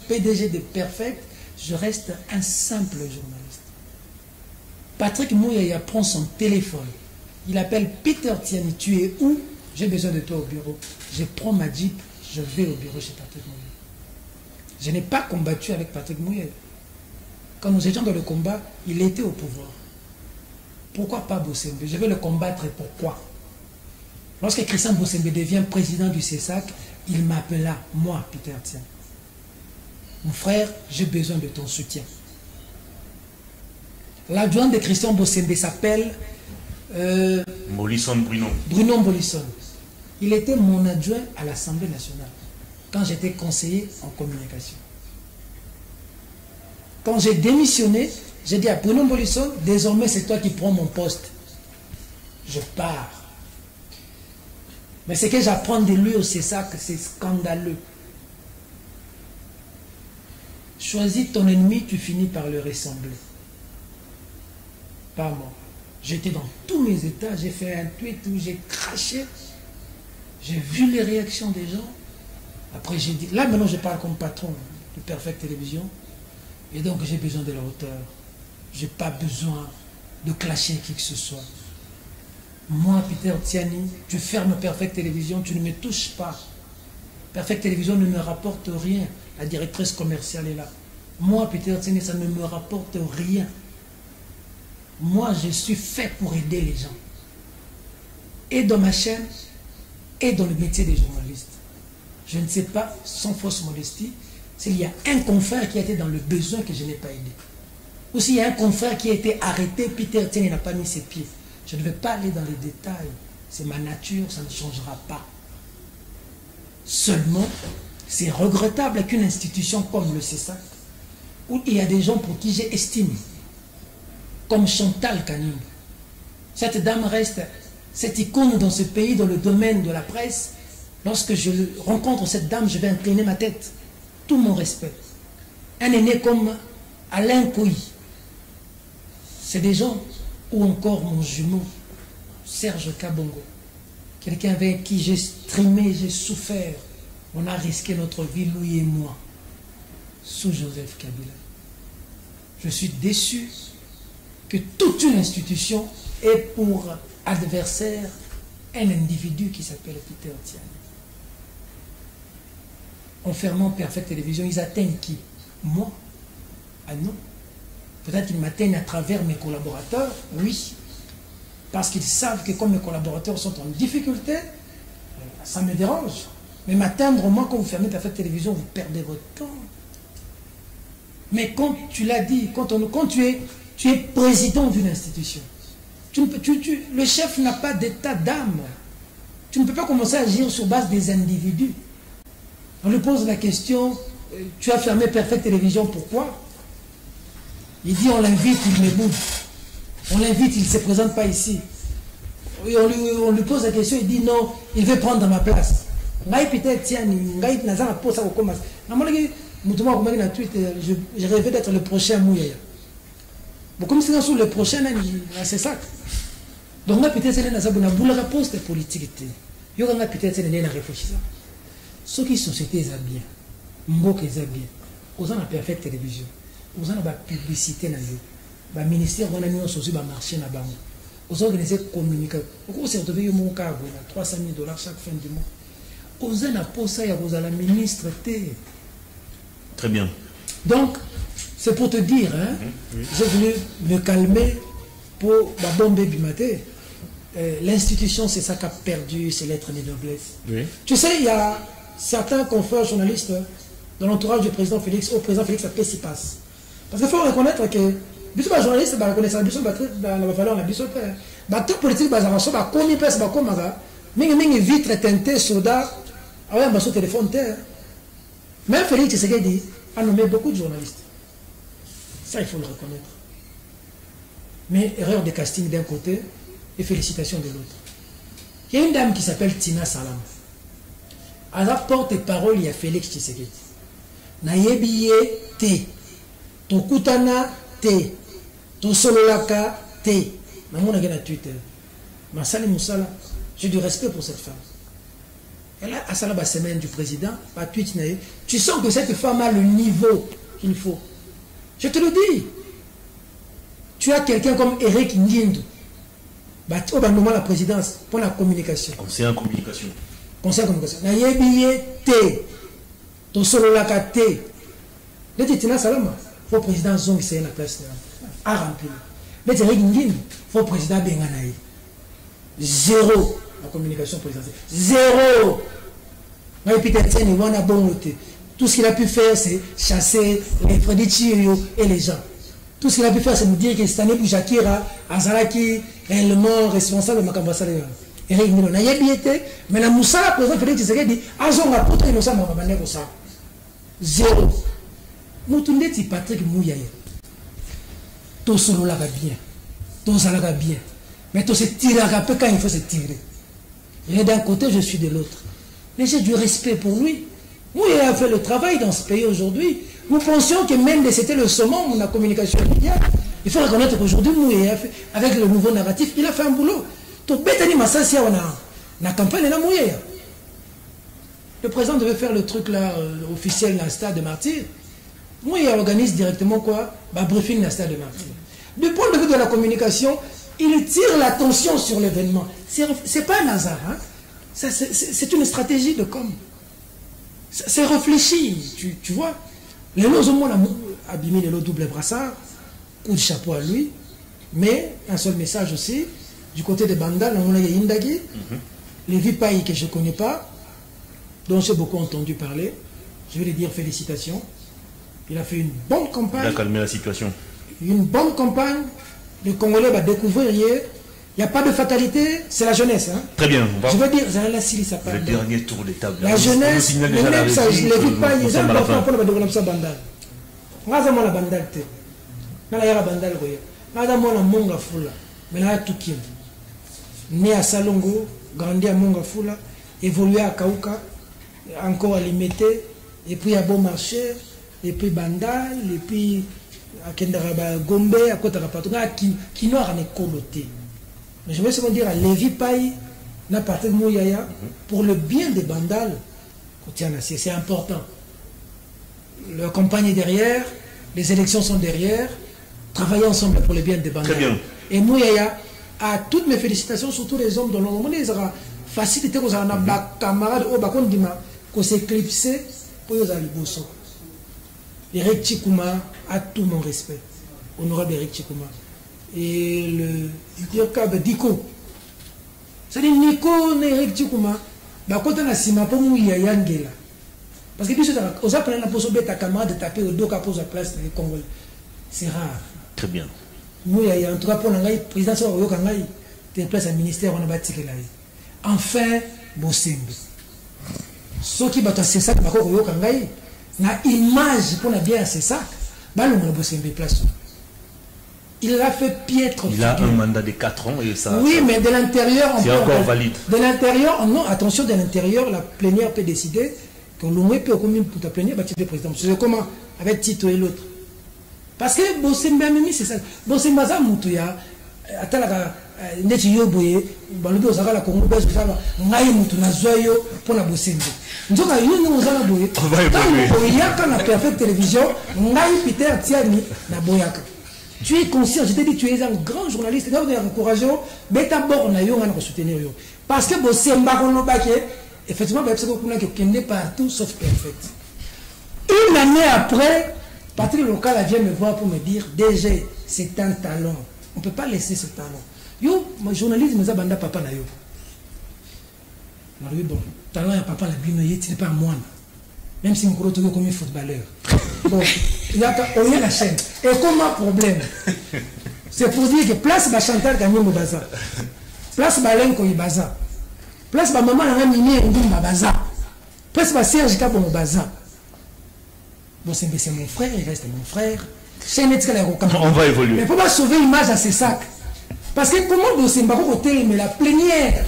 PDG de Perfect, je reste un simple journaliste. Patrick Mouyaya prend son téléphone. Il appelle Peter Tiani, tu es où? J'ai besoin de toi au bureau. Je prends ma Jeep, je vais au bureau chez Patrick Mouyaya. Je n'ai pas combattu avec Patrick Mouyaya. Quand nous étions dans le combat, il était au pouvoir. Pourquoi pas Bossembe? Je vais le combattre. Pourquoi? Lorsque Christian Bossembe devient président du CESAC, il m'appela, moi, Peter Tiani. Mon frère, j'ai besoin de ton soutien. L'adjoint de Christian Bossembe s'appelle Molisson Bruno. Bruno Molisson. Il était mon adjoint à l'Assemblée nationale quand j'étais conseiller en communication. Quand j'ai démissionné, j'ai dit à Bruno Molisson, désormais c'est toi qui prends mon poste. Je pars. Mais ce que j'apprends de lui au CESAC, c'est scandaleux. Choisis ton ennemi, tu finis par le ressembler. Pas moi. J'étais dans tous mes états, j'ai fait un tweet où j'ai craché. J'ai vu les réactions des gens. Après j'ai dit, là maintenant je parle comme patron de Perfect Télévision. Et donc j'ai besoin de la hauteur. Je n'ai pas besoin de clasher qui que ce soit. Moi, Peter Tiani, tu fermes Perfect Télévision, tu ne me touches pas. Perfect Télévision ne me rapporte rien. La directrice commerciale est là. Moi, Peter Tiani, ça ne me rapporte rien. Moi, je suis fait pour aider les gens. Et dans ma chaîne, et dans le métier des journalistes. Je ne sais pas, sans fausse modestie, s'il y a un confrère qui a été dans le besoin que je n'ai pas aidé. Ou s'il y a un confrère qui a été arrêté, Peter Tiani n'a pas mis ses pieds. Je ne vais pas aller dans les détails. C'est ma nature, ça ne changera pas. Seulement, c'est regrettable qu'une institution comme le CESAC, où il y a des gens pour qui j'ai estimé, comme Chantal Kanyumba. Cette dame reste cette icône dans ce pays, dans le domaine de la presse. Lorsque je rencontre cette dame, je vais incliner ma tête. Tout mon respect. Un aîné comme Alain Couy. C'est des gens, ou encore mon jumeau, Serge Kabongo. Quelqu'un avec qui j'ai streamé, j'ai souffert. On a risqué notre vie, lui et moi, sous Joseph Kabila. Je suis déçu que toute une institution ait pour adversaire un individu qui s'appelle Peter Tiani. En fermant Perfect Télévision, ils atteignent qui? Moi? Ah non. Peut-être qu'ils m'atteignent à travers mes collaborateurs, oui. Parce qu'ils savent que comme mes collaborateurs sont en difficulté, ça me dérange. Mais m'atteindre, moi, quand vous fermez Perfect Télévision, vous perdez votre temps. Mais quand tu l'as dit, quand tu es président d'une institution, le chef n'a pas d'état d'âme. Tu ne peux pas commencer à agir sur base des individus. On lui pose la question, tu as fermé Perfect Télévision, pourquoi? Il dit, on l'invite, il me bouge. On l'invite, il ne se présente pas ici. Et on lui pose la question, il dit, non, il veut prendre ma place. Je rêvais d'être le prochain Mouyaya. Bon, comme c'est sur le prochain, c'est ça. Donc, peut-être c'est une poste politique. Il y aura peut-être une réflexion. Ceux qui sont sociétés bien, Mbok est bien, aux en a Perfect Télévision, aux en a publicité dans le ministère on a mis aussi marché na bango, aux organiser communication, aux se retrouver au mon cas 300 000 $ chaque fin du mois, aux en a posé à vous à la ministre T. Très bien. Donc c'est pour te dire, hein, j'ai voulu me calmer pour la bombe du matin. L'institution, c'est ça qui a perdu ses lettres de noblesse. Oui. Tu sais, il y a certains confrères journalistes dans l'entourage du président Félix, au président Félix, après s'y passe. Parce qu'il faut reconnaître que les journalistes, ils reconnaissent la valeur de la tout politique, ils ont commis presse, mais vitre teintée, soda, avec un téléphone terre. Même Félix, c'est ce qu'il dit, a nommé beaucoup de journalistes. Ça, il faut le reconnaître. Mais erreur de casting d'un côté et félicitations de l'autre. Il y a une dame qui s'appelle Tina Salam. Elle porte parole, il y a Félix Tshisekedi. Nayebiye te. Tokutana te. Tosololaka te. Namona gena Twitter. Masali Moussala. J'ai du respect pour cette femme. Elle a à la semaine du président, tu sens que cette femme a le niveau qu'il faut. Je te le dis. Tu as quelqu'un comme Eric Ndindo, au moment la présidence, pour la communication. Conseil en communication. Conseil en communication. Nayebiye te. Ton solo la kate. Le titina salama. Faut président Zong c'est la place à remplir. Mais Eric Ndindo, faut président Benganaï. Zéro. La communication présidentielle. Zéro. Tout ce qu'il a pu faire, c'est chasser les Freddy Chirio et les gens. Tout ce qu'il a pu faire, c'est nous dire que cette année, Boujakira, Azalaki, réellement responsable de Makambasa. Eric Ndindo, n'a pas été, mais la Moussa, le président Félix Tshisekedi, Azon a porté le sang, zéro. Nous tournons dit Patrick Mouyaye. Tout solo là bien. Tout ça là bien. Mais tout se tire à peu quand il faut se tirer. Il est d'un côté, je suis de l'autre. Mais j'ai du respect pour lui. Mouyaye a fait le travail dans ce pays aujourd'hui. Nous pensions que même c'était le summum de la communication mondiale. Il faut reconnaître qu'aujourd'hui, Mouyaye, avec le nouveau narratif, il a fait un boulot. Donc, Bethany Massassi, on a la campagne de la Mouyaye. Le président devait faire le truc là, officiel dans le stade de Martyrs. Mouyaye organise directement quoi? Briefing dans le stade de Martyrs. Du point de vue de la communication, il tire l'attention sur l'événement. C'est pas un hasard. Hein? C'est une stratégie de com. C'est réfléchi, tu vois. Les lots au moins abîmé les lots double brassard, coup de chapeau à lui. Mais un seul message aussi, du côté de Bandal, on a Indagi, les Vipaï que je ne connais pas, dont j'ai beaucoup entendu parler, je vais lui dire félicitations. Il a fait une bonne campagne. Il a calmé la situation. Une bonne campagne. Les Congolais vont découvrir hier. Il n'y a pas de fatalité, c'est la jeunesse. Hein. Très bien. Je veux dire, le dernier tour de table. La jeunesse, les mêmes, ça, je ne les vis pas. Ils ont pas fait pour le ça bandal. On a la bandal. On a la bandal. On a la monga fula. Mais là, tout qui né à Salongo, grandi à Monga Fula, évolué à Kauka, encore à Limité, et puis à Bon Marché, et puis Bandal, et puis à Kendaraba Gombe, à Kotarapatonga, qui n'a rien coloté. Mais je vais seulement dire à Lévi Paye, n'a pas de Mouyaya, pour le bien des Bandal, c'est important. La campagne est derrière, les élections sont derrière, travailler ensemble pour le bien des Bandal. Très bien. Et Mouyaya, à toutes mes félicitations, surtout les hommes dans le monde, ils auront facilité aux camarades au Bakondima, qu'on s'est éclipsé pour les Aliboso. Eric Chikouma a tout mon respect. Honorable Eric Chikouma. Et le Diko. C'est-à-dire Nico Eric Chikouma, Bakota na sima pour Mouya Yangela. Parce que puis aux apprenants la possibilité ta camarade de taper au dos qu'à pose la place dans les Congolais. C'est rare. Très bien. Mouya en tout cas pour le président de Yokangai, tu es place à ministère, on a bâti que là. Enfin, Bosembe. Ceux qui battent ces sacs, Yokangai, na image pour la bien à ces sacs, place. Il a fait piètre. Il a un mandat de 4 ans et ça. Oui, mais de l'intérieur, c'est encore valide. De l'intérieur, non, attention, de l'intérieur, la plénière peut décider que l'on peut commun pour ta plénière, tu es président. C'est comment avec Tito et l'autre. Parce que Bosembe c'est ça. Bosembe ça Moutouya, atalaka ndeti yoboye, balobi ozaka la Congo base ça ngai mutu na zoyo pour la Bosembe. Nzoka yini ozala boye. Boyaka na Perfect Télévision, ngai Peter Tiani na boyaka. Tu es conscient, je t'ai dit, tu es un grand journaliste, tu es encourageant, mais d'abord, on a eu un soutenir. Parce que Bosembe, effectivement, il n'est partout sauf Perfect. Une année après, Patrick Local vient me voir pour me dire, DG, c'est un talent. On ne peut pas laisser ce talent. Yo, mon journaliste, me dit, papa na yo. Alors, bon, talent et papa la bino, il n'est pas moi. Même si on croit toujours comme un footballeur. Bon, il y a la chaîne. Et comment problème? C'est pour dire que place ma Chantal gagne mon bazar. Place ma Lenko y bazar. Place ma maman n'a mini et ma bazar. Place ma Serge Cap mon bazar. Bon, c'est mon frère, il reste mon frère. On va évoluer. Mais pourquoi sauver l'image à ces sacs? Parce que comment c'est ma côté, mais la plénière.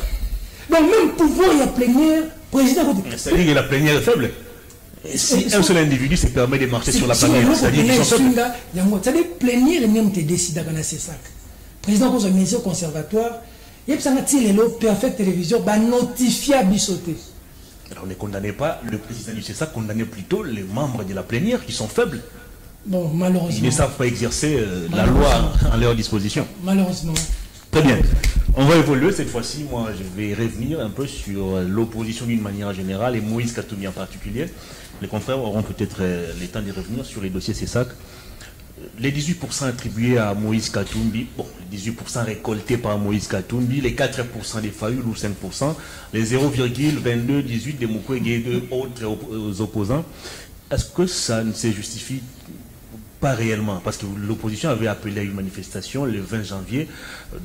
Donc même pouvoir il y a plénière, président. C'est-à-dire que la plénière est faible. Si un seul individu se permet de marcher sur la plénière, c'est-à-dire qu'ils sont faibles. C'est-à-dire plénière et même te décide dans ces sacs. Président de la mission conservatoire, il y a un Perfect Télévision, notifié à bisoter. Alors, on ne condamnait pas le président du CESA, condamnait plutôt les membres de la plénière qui sont faibles. Bon, malheureusement. Ils ne savent pas exercer la loi en leur disposition. Malheureusement. Très bien. On va évoluer cette fois-ci. Moi, je vais revenir un peu sur l'opposition d'une manière générale et Moïse Katumbi en particulier. Les confrères auront peut-être le temps de revenir sur les dossiers CESAC. Les 18% attribués à Moïse Katumbi, bon, les 18% récoltés par Moïse Katumbi, les 4% des Fayoul ou 5%, les 0,2218 des Mukwege et d'autres opposants, est-ce que ça ne se justifie pas réellement? Parce que l'opposition avait appelé à une manifestation le 20 janvier,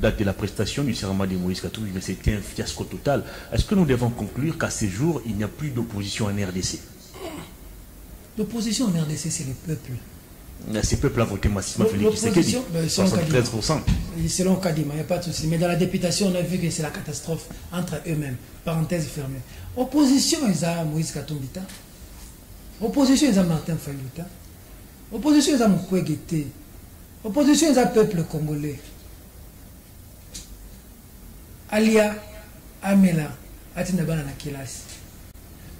date de la prestation du serment de Moïse Katumbi, mais c'était un fiasco total. Est-ce que nous devons conclure qu'à ce jour, il n'y a plus d'opposition en RDC? L'opposition en RDC, c'est le peuple. Ces peuples ont voté massivement Félix Tshisekedi, 73%. Selon Kadima, il n'y a pas de souci. Mais dans la députation, on a vu que c'est la catastrophe entre eux-mêmes. Parenthèse fermée. Opposition, ils ont Moïse Katumbi. Opposition, ils ont Martin Fayulu. Opposition, ils ont Mukwege. Opposition, ils ont peuple congolais. Alia, Amela, Atinabana Nakilas.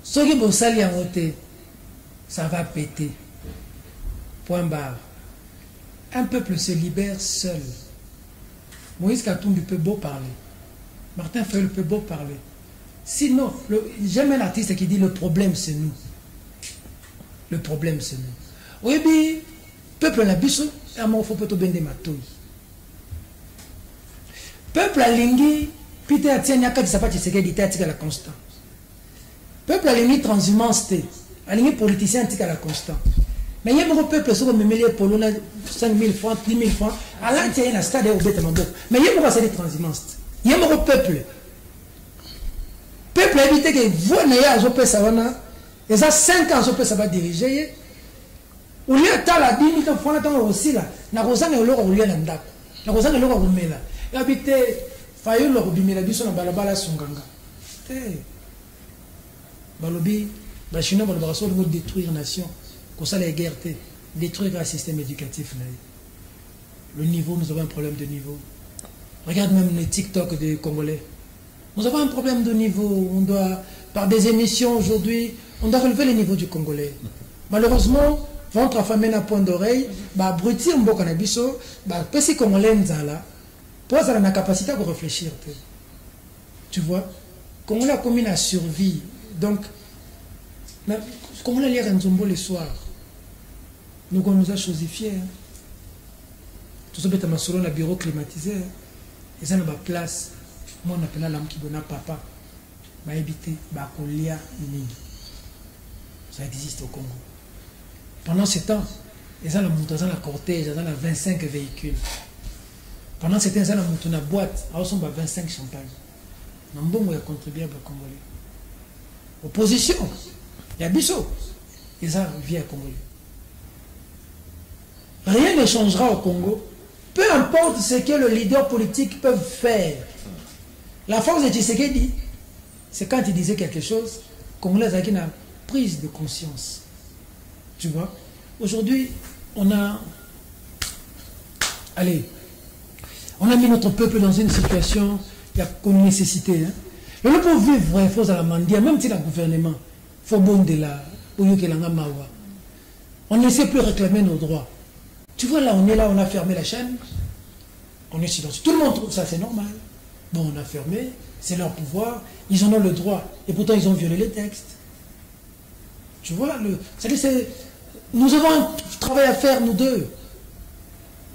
Ce qui est sali en côté, ça va péter. Point barre. Un peuple se libère seul. Moïse Katumbi peut beau parler. Martin Fayulu peut beau parler. Sinon, j'aime un artiste qui dit le problème c'est nous. Le problème c'est nous. Oui, bien, peuple la biso, et à mon faut peut bende matouille. Peuple a lingi, pite a tient yaka di sapati seke di tika la constant. Peuple a lingi transhumance, a lingi politicien tika la constant. Mais il y a un peuple qui me met pour 5 000 francs, 10 000 francs. À l'intérieur, il y a un stade au bête. Mais il y a un peuple transhumance. Il y a un peuple. Peuple a évité que vous n'ayez pas de savana. Et ça, 5 ans, ça va diriger. Ou lieu de la 10 000 francs, aussi là. Na rosa ne l'or au lieu d'andap. Na rosa ne l'or au mela. Et habité, failli l'or au bimela biso na balabala sunganga. Balobi, bachino balabaraso veut détruire nation. Comme ça, les guerres, détruire le système éducatif. Le niveau, nous avons un problème de niveau. Regarde même les TikTok des Congolais. Nous avons un problème de niveau. On doit, par des émissions aujourd'hui, on doit relever le niveau du Congolais. Malheureusement, ventre affamé à point d'oreille, abrutir un bon cannabiso, petit Congolais nzala, pour ça, on a la capacité de réfléchir. Tu vois, Congolais a commis la survie. Donc, Congolais lire un zombo le soir. Nous, on nous a chosifié. Tout ça, c'est un bureau climatisé. Et ça, on a place. Moi, on appelle l'âme qui donne papa. Ma habité, Bakolia, Nini. Ça existe au Congo. Pendant ce temps, ils ont la cortège, ils ont 25 véhicules. Pendant ce temps, ils ont la boîte, ils ont 25 champagnes. Nous avons contribué à Congolais. Opposition, il y a Bissot. Ils ont vie à Congolais. Rien ne changera au Congo. Peu importe ce que le leader politique peut faire. La force de Tshisekedi, c'est quand il disait quelque chose, Congolais a une prise de conscience. Tu vois, aujourd'hui, on a mis notre peuple dans une situation, il y a une nécessité. Hein. Le pour vivre, il faut à la mandia, même si le gouvernement, il faut bon de la, on ne sait plus réclamer nos droits. Tu vois, là, on est là, on a fermé la chaîne, on est silencieux. Tout le monde trouve ça, c'est normal. Bon, on a fermé, c'est leur pouvoir, ils en ont le droit, et pourtant ils ont violé les textes. Tu vois, nous avons un travail à faire, nous deux.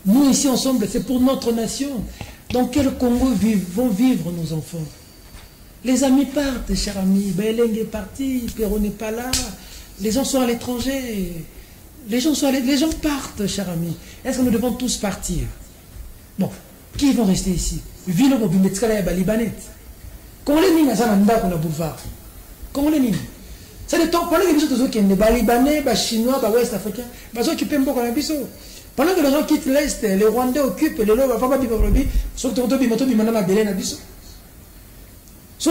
Nous, ici, ensemble, c'est pour notre nation. Dans quel Congo vont vivre nos enfants? Les amis partent, chers amis. Beleng est parti, Perron n'est pas là. Les gens sont à l'étranger. Les gens partent, chers amis. Est-ce que nous devons tous partir? Bon, qui vont rester ici? Ville au Bimetskala et Balibanet. Comment les lignes à le boulevard? Comment les lignes? C'est le temps, pendant que les gens qui sont Libanais, Chinois, Ouest africains, ils sont occupés un peu comme un biseau. Pendant que les gens quittent l'Est, les Rwandais occupent, les Lobes, si on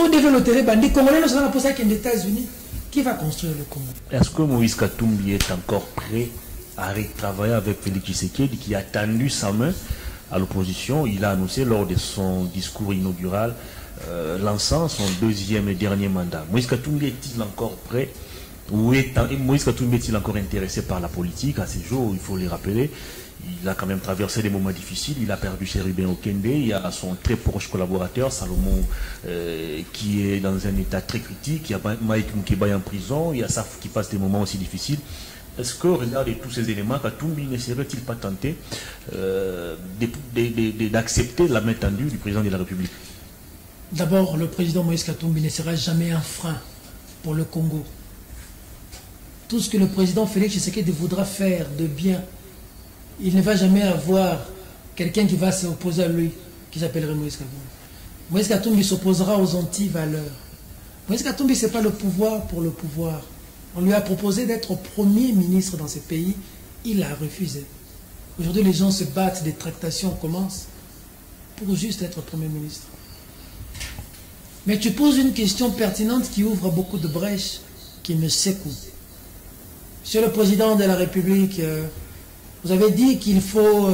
devait le terrain, les Congolais ne sont pas pour ça qu'il y a des États-Unis. Qui va construire le Congo? Est-ce que Moïse Katumbi est encore prêt à travailler avec Félix Tshisekedi qui a tendu sa main à l'opposition? Il a annoncé lors de son discours inaugural lançant son deuxième et dernier mandat. Moïse Katumbi est-il encore prêt ou Moïse Katumbi est-il encore intéressé par la politique à ces jours? Il faut les rappeler. Il a quand même traversé des moments difficiles. Il a perdu Cherubin Okende. Il y a son très proche collaborateur, Salomon, qui est dans un état très critique. Il y a Mike Mukeba en prison. Il y a Saf qui passe des moments aussi difficiles. Est-ce que, regardez tous ces éléments, Katumbi ne serait-il pas tenté d'accepter la main tendue du président de la République? D'abord, le président Moïse Katumbi ne sera jamais un frein pour le Congo. Tout ce que le président Félix Tshisekedi voudra faire de bien, il ne va jamais avoir quelqu'un qui va s'opposer à lui, qui s'appellerait Moïse Katumbi. Moïse Katumbi s'opposera aux anti-valeurs. Moïse Katumbi, ce n'est pas le pouvoir pour le pouvoir. On lui a proposé d'être premier ministre dans ce pays. Il a refusé. Aujourd'hui, les gens se battent, des tractations commencent pour juste être premier ministre. Mais tu poses une question pertinente qui ouvre beaucoup de brèches, qui me secoue. Monsieur le Président de la République, vous avez dit qu'il faut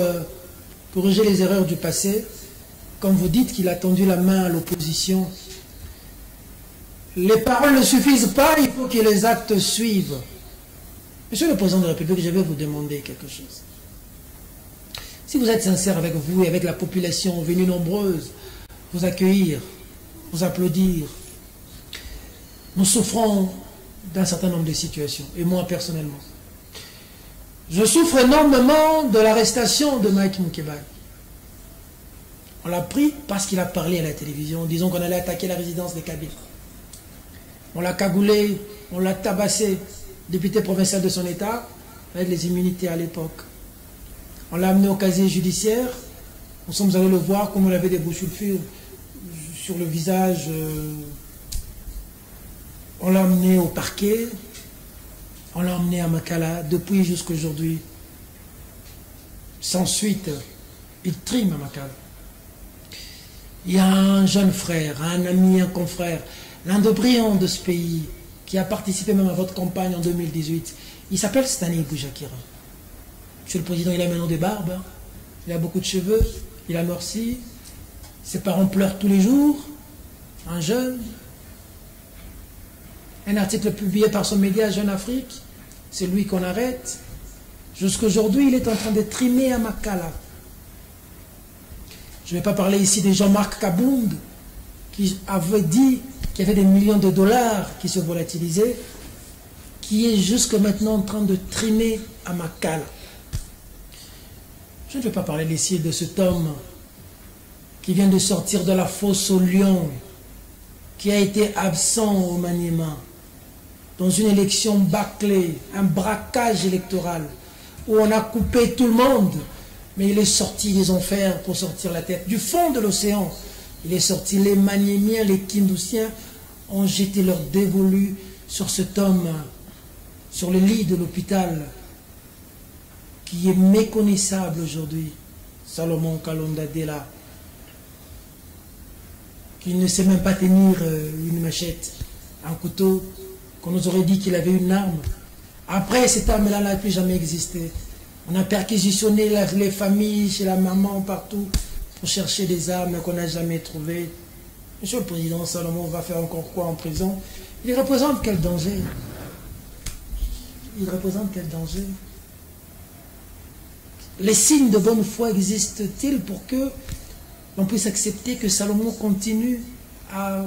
corriger les erreurs du passé. Comme vous dites qu'il a tendu la main à l'opposition. Les paroles ne suffisent pas, il faut que les actes suivent. Monsieur le Président de la République, je vais vous demander quelque chose. Si vous êtes sincère avec vous et avec la population venue nombreuse, vous accueillir, vous applaudir, nous souffrons d'un certain nombre de situations, et moi personnellement. Je souffre énormément de l'arrestation de Mike Mukeba. On l'a pris parce qu'il a parlé à la télévision, disons qu'on allait attaquer la résidence des Kabila. On l'a cagoulé, on l'a tabassé, député provincial de son État, avec les immunités à l'époque. On l'a amené au casier judiciaire, nous sommes allés le voir comme on avait des bouches-le-feu sur le visage. On l'a amené au parquet, on l'a emmené à Makala, depuis jusqu'à aujourd'hui. Sans suite, il trime à Makala. Il y a un jeune frère, un ami, un confrère, l'un des brillants de ce pays, qui a participé même à votre campagne en 2018. Il s'appelle Stanley Boujakira. Monsieur le Président, il a maintenant des barbes, hein. Il a beaucoup de cheveux, il a noirci, ses parents pleurent tous les jours, un jeune. Un article publié par son média Jeune Afrique, c'est lui qu'on arrête. Jusqu'aujourd'hui, il est en train de trimer à Makala. Je ne vais pas parler ici de Jean-Marc Kabound, qui avait dit qu'il y avait des millions de dollars qui se volatilisaient, qui est jusque maintenant en train de trimer à Makala. Je ne vais pas parler ici de cet homme qui vient de sortir de la fosse au lion, qui a été absent au maniement, dans une élection bâclée, un braquage électoral, où on a coupé tout le monde, mais il est sorti des enfers pour sortir la tête. Du fond de l'océan, il est sorti. Les Maniémiens, les Kindoussiens ont jeté leur dévolu sur cet homme, sur le lit de l'hôpital, qui est méconnaissable aujourd'hui, Salomon Kalonda Dela, qui ne sait même pas tenir une machette, un couteau, qu'on nous aurait dit qu'il avait une arme. Après, cette arme-là n'a plus jamais existé. On a perquisitionné les familles, chez la maman, partout, pour chercher des armes qu'on n'a jamais trouvées. Monsieur le Président, Salomon va faire encore quoi en prison? Il représente quel danger? Il représente quel danger? Les signes de bonne foi existent-ils pour que l'on puisse accepter que Salomon continue à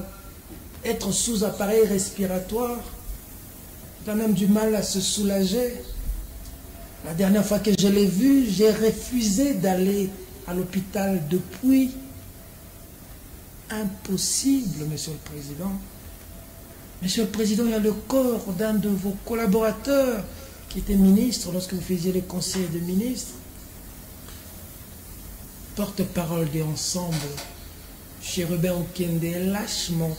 être sous appareil respiratoire? Il a même du mal à se soulager. La dernière fois que je l'ai vu, j'ai refusé d'aller à l'hôpital depuis. Impossible, Monsieur le Président. Monsieur le Président, il y a le corps d'un de vos collaborateurs qui était ministre lorsque vous faisiez les conseils de ministres. Porte-parole de Ensemble, Cherubin Okende est lâchement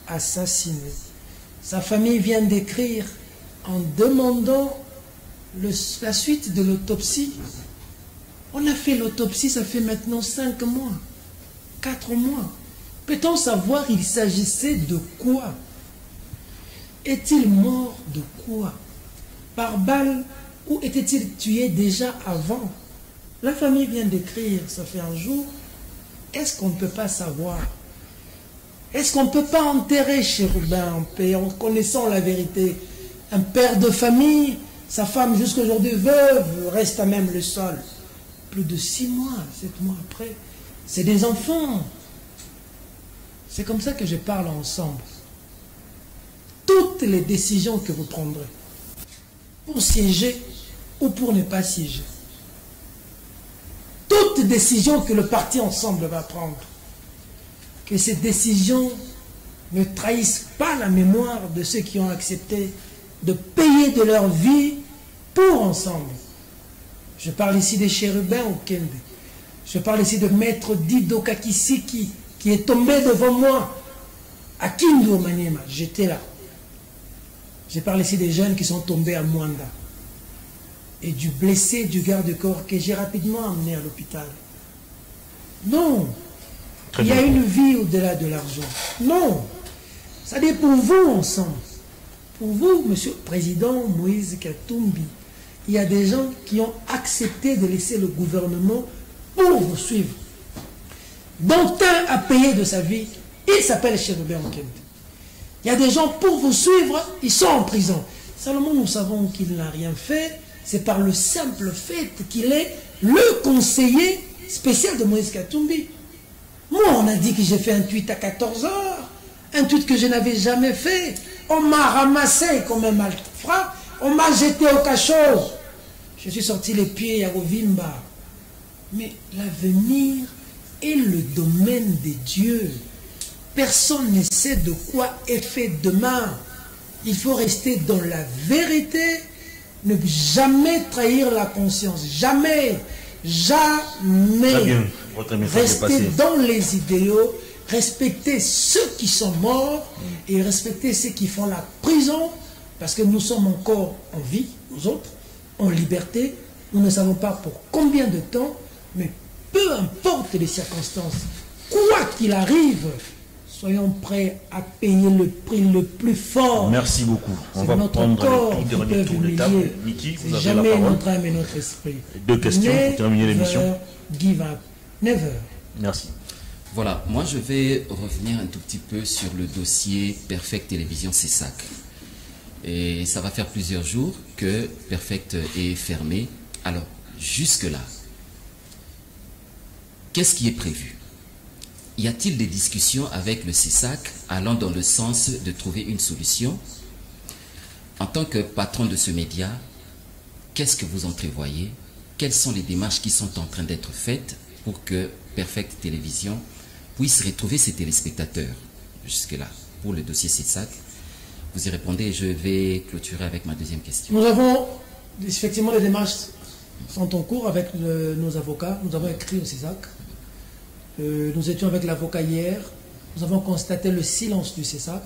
assassiné. Sa famille vient d'écrire en demandant la suite de l'autopsie. On a fait l'autopsie, ça fait maintenant 5 mois, 4 mois. Peut-on savoir il s'agissait de quoi? Est-il mort de quoi? Par balle ou était-il tué déjà avant? La famille vient d'écrire, ça fait un jour. Est-ce qu'on ne peut pas savoir? Est-ce qu'on ne peut pas enterrer Chérubin en paix, en connaissant la vérité? Un père de famille, sa femme jusqu'à aujourd'hui veuve, reste à même le sol. Plus de 6 mois, 7 mois après, c'est des enfants. C'est comme ça que je parle ensemble. Toutes les décisions que vous prendrez, pour siéger ou pour ne pas siéger, toutes décisions que le parti ensemble va prendre, que ces décisions ne trahissent pas la mémoire de ceux qui ont accepté de payer de leur vie pour ensemble. Je parle ici des chérubins au Kende. Je parle ici de Maître Dido Kakisiki qui est tombé devant moi à Kindu au Maniema. J'étais là. Je parle ici des jeunes qui sont tombés à Mwanda. Et du blessé du garde-corps que j'ai rapidement amené à l'hôpital. Non. Il y a une vie au-delà de l'argent. Non. Ça dit pour vous ensemble. Pour vous, Monsieur le Président Moïse Katumbi, il y a des gens qui ont accepté de laisser le gouvernement pour vous suivre. Dont un a payé de sa vie, il s'appelle Chérubin Okende. Il y a des gens pour vous suivre, ils sont en prison. Seulement nous savons qu'il n'a rien fait, c'est par le simple fait qu'il est le conseiller spécial de Moïse Katumbi. Moi, on a dit que j'ai fait un tweet à 14 h, un tweet que je n'avais jamais fait. On m'a ramassé comme un malfrat, on m'a jeté au cachot. Je suis sorti les pieds à Rovimba. Mais l'avenir est le domaine des dieux. Personne ne sait de quoi est fait demain. Il faut rester dans la vérité, ne jamais trahir la conscience. Jamais, jamais. Rester dans les idéaux, respecter ceux qui sont morts et respecter ceux qui font la prison, parce que nous sommes encore en vie, nous autres, en liberté. Nous ne savons pas pour combien de temps, mais peu importe les circonstances, quoi qu'il arrive, soyons prêts à payer le prix le plus fort. Merci beaucoup. On va notre prendre corps le qui dernier peut tour de table. Niki, vous avez jamais la parole. notre âme et notre esprit. 2 questions pour terminer l'émission. Give up. Never. Merci. Voilà, moi je vais revenir un tout petit peu sur le dossier Perfect Télévision CESAC. Et ça va faire plusieurs jours que Perfect est fermé. Alors, jusque-là, qu'est-ce qui est prévu? Y a-t-il des discussions avec le CESAC allant dans le sens de trouver une solution? En tant que patron de ce média, qu'est-ce que vous entrevoyez? Quelles sont les démarches qui sont en train d'être faites pour que Perfect Télévision puisse retrouver ses téléspectateurs? Jusque-là, pour le dossier CESAC, vous y répondez et je vais clôturer avec ma deuxième question. Nous avons effectivement les démarches sont en cours avec nos avocats. Nous avons écrit au CESAC. Nous étions avec l'avocat hier. Nous avons constaté le silence du CESAC.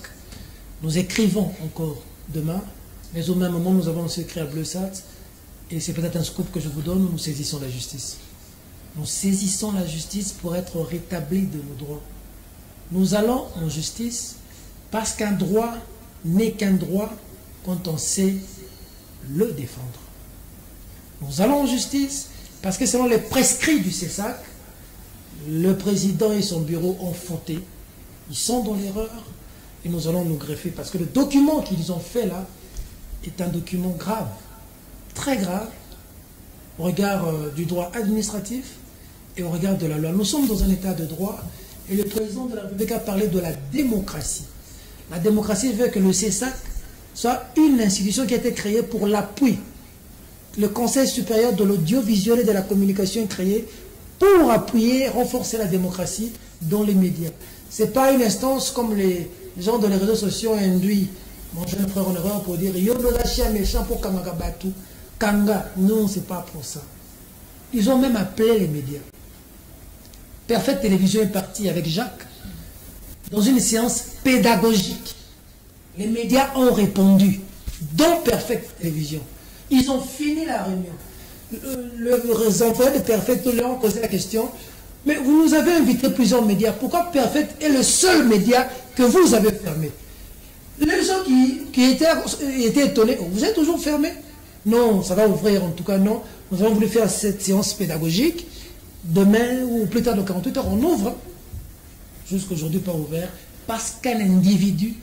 Nous écrivons encore demain. Mais au même moment, nous avons aussi écrit à Bleusat. Et c'est peut-être un scoop que je vous donne. Nous saisissons la justice. Nous saisissons la justice pour être rétablis de nos droits. Nous allons en justice parce qu'un droit n'est qu'un droit quand on sait le défendre. Nous allons en justice parce que selon les prescrits du CESAC, le président et son bureau ont fauté. Ils sont dans l'erreur et nous allons nous greffer parce que le document qu'ils ont fait là est un document grave, très grave, au regard du droit administratif et au regard de la loi. Nous sommes dans un état de droit et le président de la République a parlé de la démocratie. La démocratie veut que le CESAC soit une institution qui a été créée pour l'appui. Le Conseil supérieur de l'audiovisuel et de la communication est créé pour appuyer, renforcer la démocratie dans les médias. Ce n'est pas une instance comme les gens dans les réseaux sociaux induits, mon jeune frère en erreur, pour dire « Yo Lachia méchant pour Kamagabatu, Kanga ». Non, ce n'est pas pour ça. Ils ont même appelé les médias. Perfect Télévision est parti avec Jacques dans une séance pédagogique. Les médias ont répondu, dont Perfect Télévision. Ils ont fini la réunion. Les employés de Perfect leur ont posé la question, mais vous nous avez invité plusieurs médias, pourquoi Perfect est le seul média que vous avez fermé? Les gens qui étaient étonnés, vous êtes toujours fermé? Non, ça va ouvrir en tout cas, non. Nous avons voulu faire cette séance pédagogique. Demain ou plus tard de 48 heures, on ouvre. Jusqu'aujourd'hui, pas ouvert. parce qu'un individu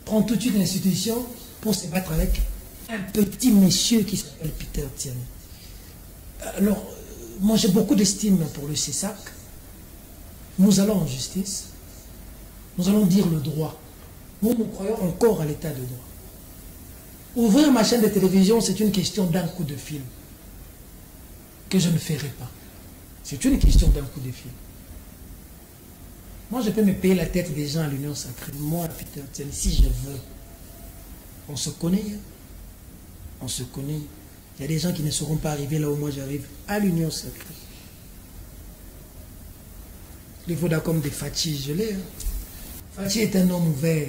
prend toute une institution pour se battre avec un petit monsieur qui s'appelle Peter Tiani. Alors, moi j'ai beaucoup d'estime pour le CESAC. Nous allons en justice. Nous allons dire le droit. Nous croyons encore à l'état de droit. Ouvrir ma chaîne de télévision, c'est une question d'un coup de fil que je ne ferai pas. C'est une question d'un coup de fil. Moi, je peux me payer la tête des gens à l'Union Sacrée. Moi, Peter Tiani, si je veux. On se connaît. Hein? On se connaît. Il y a des gens qui ne seront pas arrivés là où moi j'arrive, à l'Union Sacrée. Les Voda comme des Fatih, je l'ai. Hein? Fatih est un homme ouvert.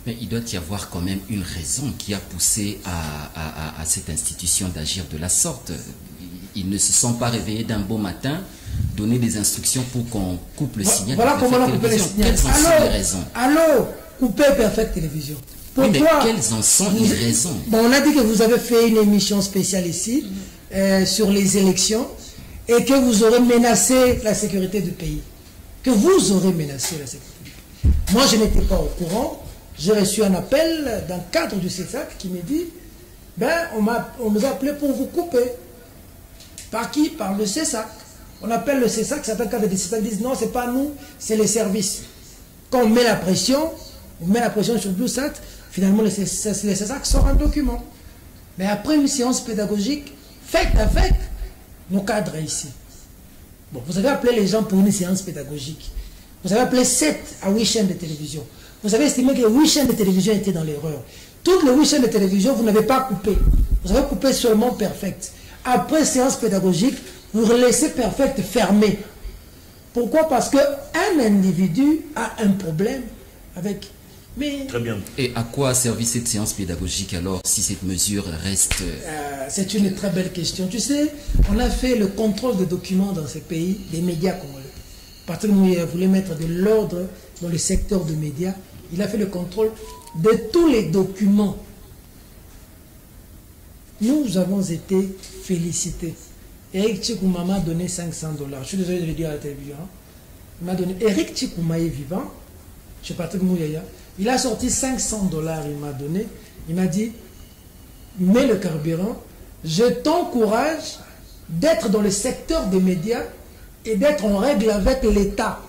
Mais il doit y avoir quand même une raison qui a poussé à cette institution d'agir de la sorte. Ils ne se sont pas réveillés d'un beau matin, donner des instructions pour qu'on coupe le signal. Voilà comment on a coupé le signal. Allô, coupez Perfect Télévision. Pourquoi? Oui, mais quelles en sont les raisons? Bon, on a dit que vous avez fait une émission spéciale ici sur les élections et que vous aurez menacé la sécurité du pays. Que vous aurez menacé la sécurité du pays. Moi, je n'étais pas au courant. J'ai reçu un appel dans le cadre du CESAC qui me dit on nous a appelé pour vous couper. Par qui? Par le CESAC. On appelle le CESAC, certains cadres du CESAC disent non, c'est pas nous, c'est les services. Quand on met la pression, sur BlueSat, finalement le CESAC sort un document. Mais après une séance pédagogique faite avec nos cadres ici. Bon, vous avez appelé les gens pour une séance pédagogique. Vous avez appelé 7 à 8 chaînes de télévision. Vous avez estimé que 8 chaînes de télévision étaient dans l'erreur. Toutes les 8 chaînes de télévision, vous n'avez pas coupé. Vous avez coupé seulement Perfect. Après séance pédagogique, vous laissez Perfect fermé. Pourquoi? Parce qu'un individu a un problème avec... Mais... Très bien. Et à quoi a servi cette séance pédagogique alors, si cette mesure reste... C'est une très belle question. Tu sais, on a fait le contrôle de documents dans ces pays, des médias congolais. Parce que nous voulons mettre de l'ordre dans le secteur des médias. Il a fait le contrôle de tous les documents. Nous avons été félicités. Eric Tchikouma m'a donné $500. Je suis désolé de le dire à la télévision. Il m'a donné. Eric Tchikouma est vivant. Chez Patrick Mouyaya. Il a sorti $500. Il m'a donné. Il m'a dit, mets le carburant. Je t'encourage d'être dans le secteur des médias et d'être en règle avec l'État.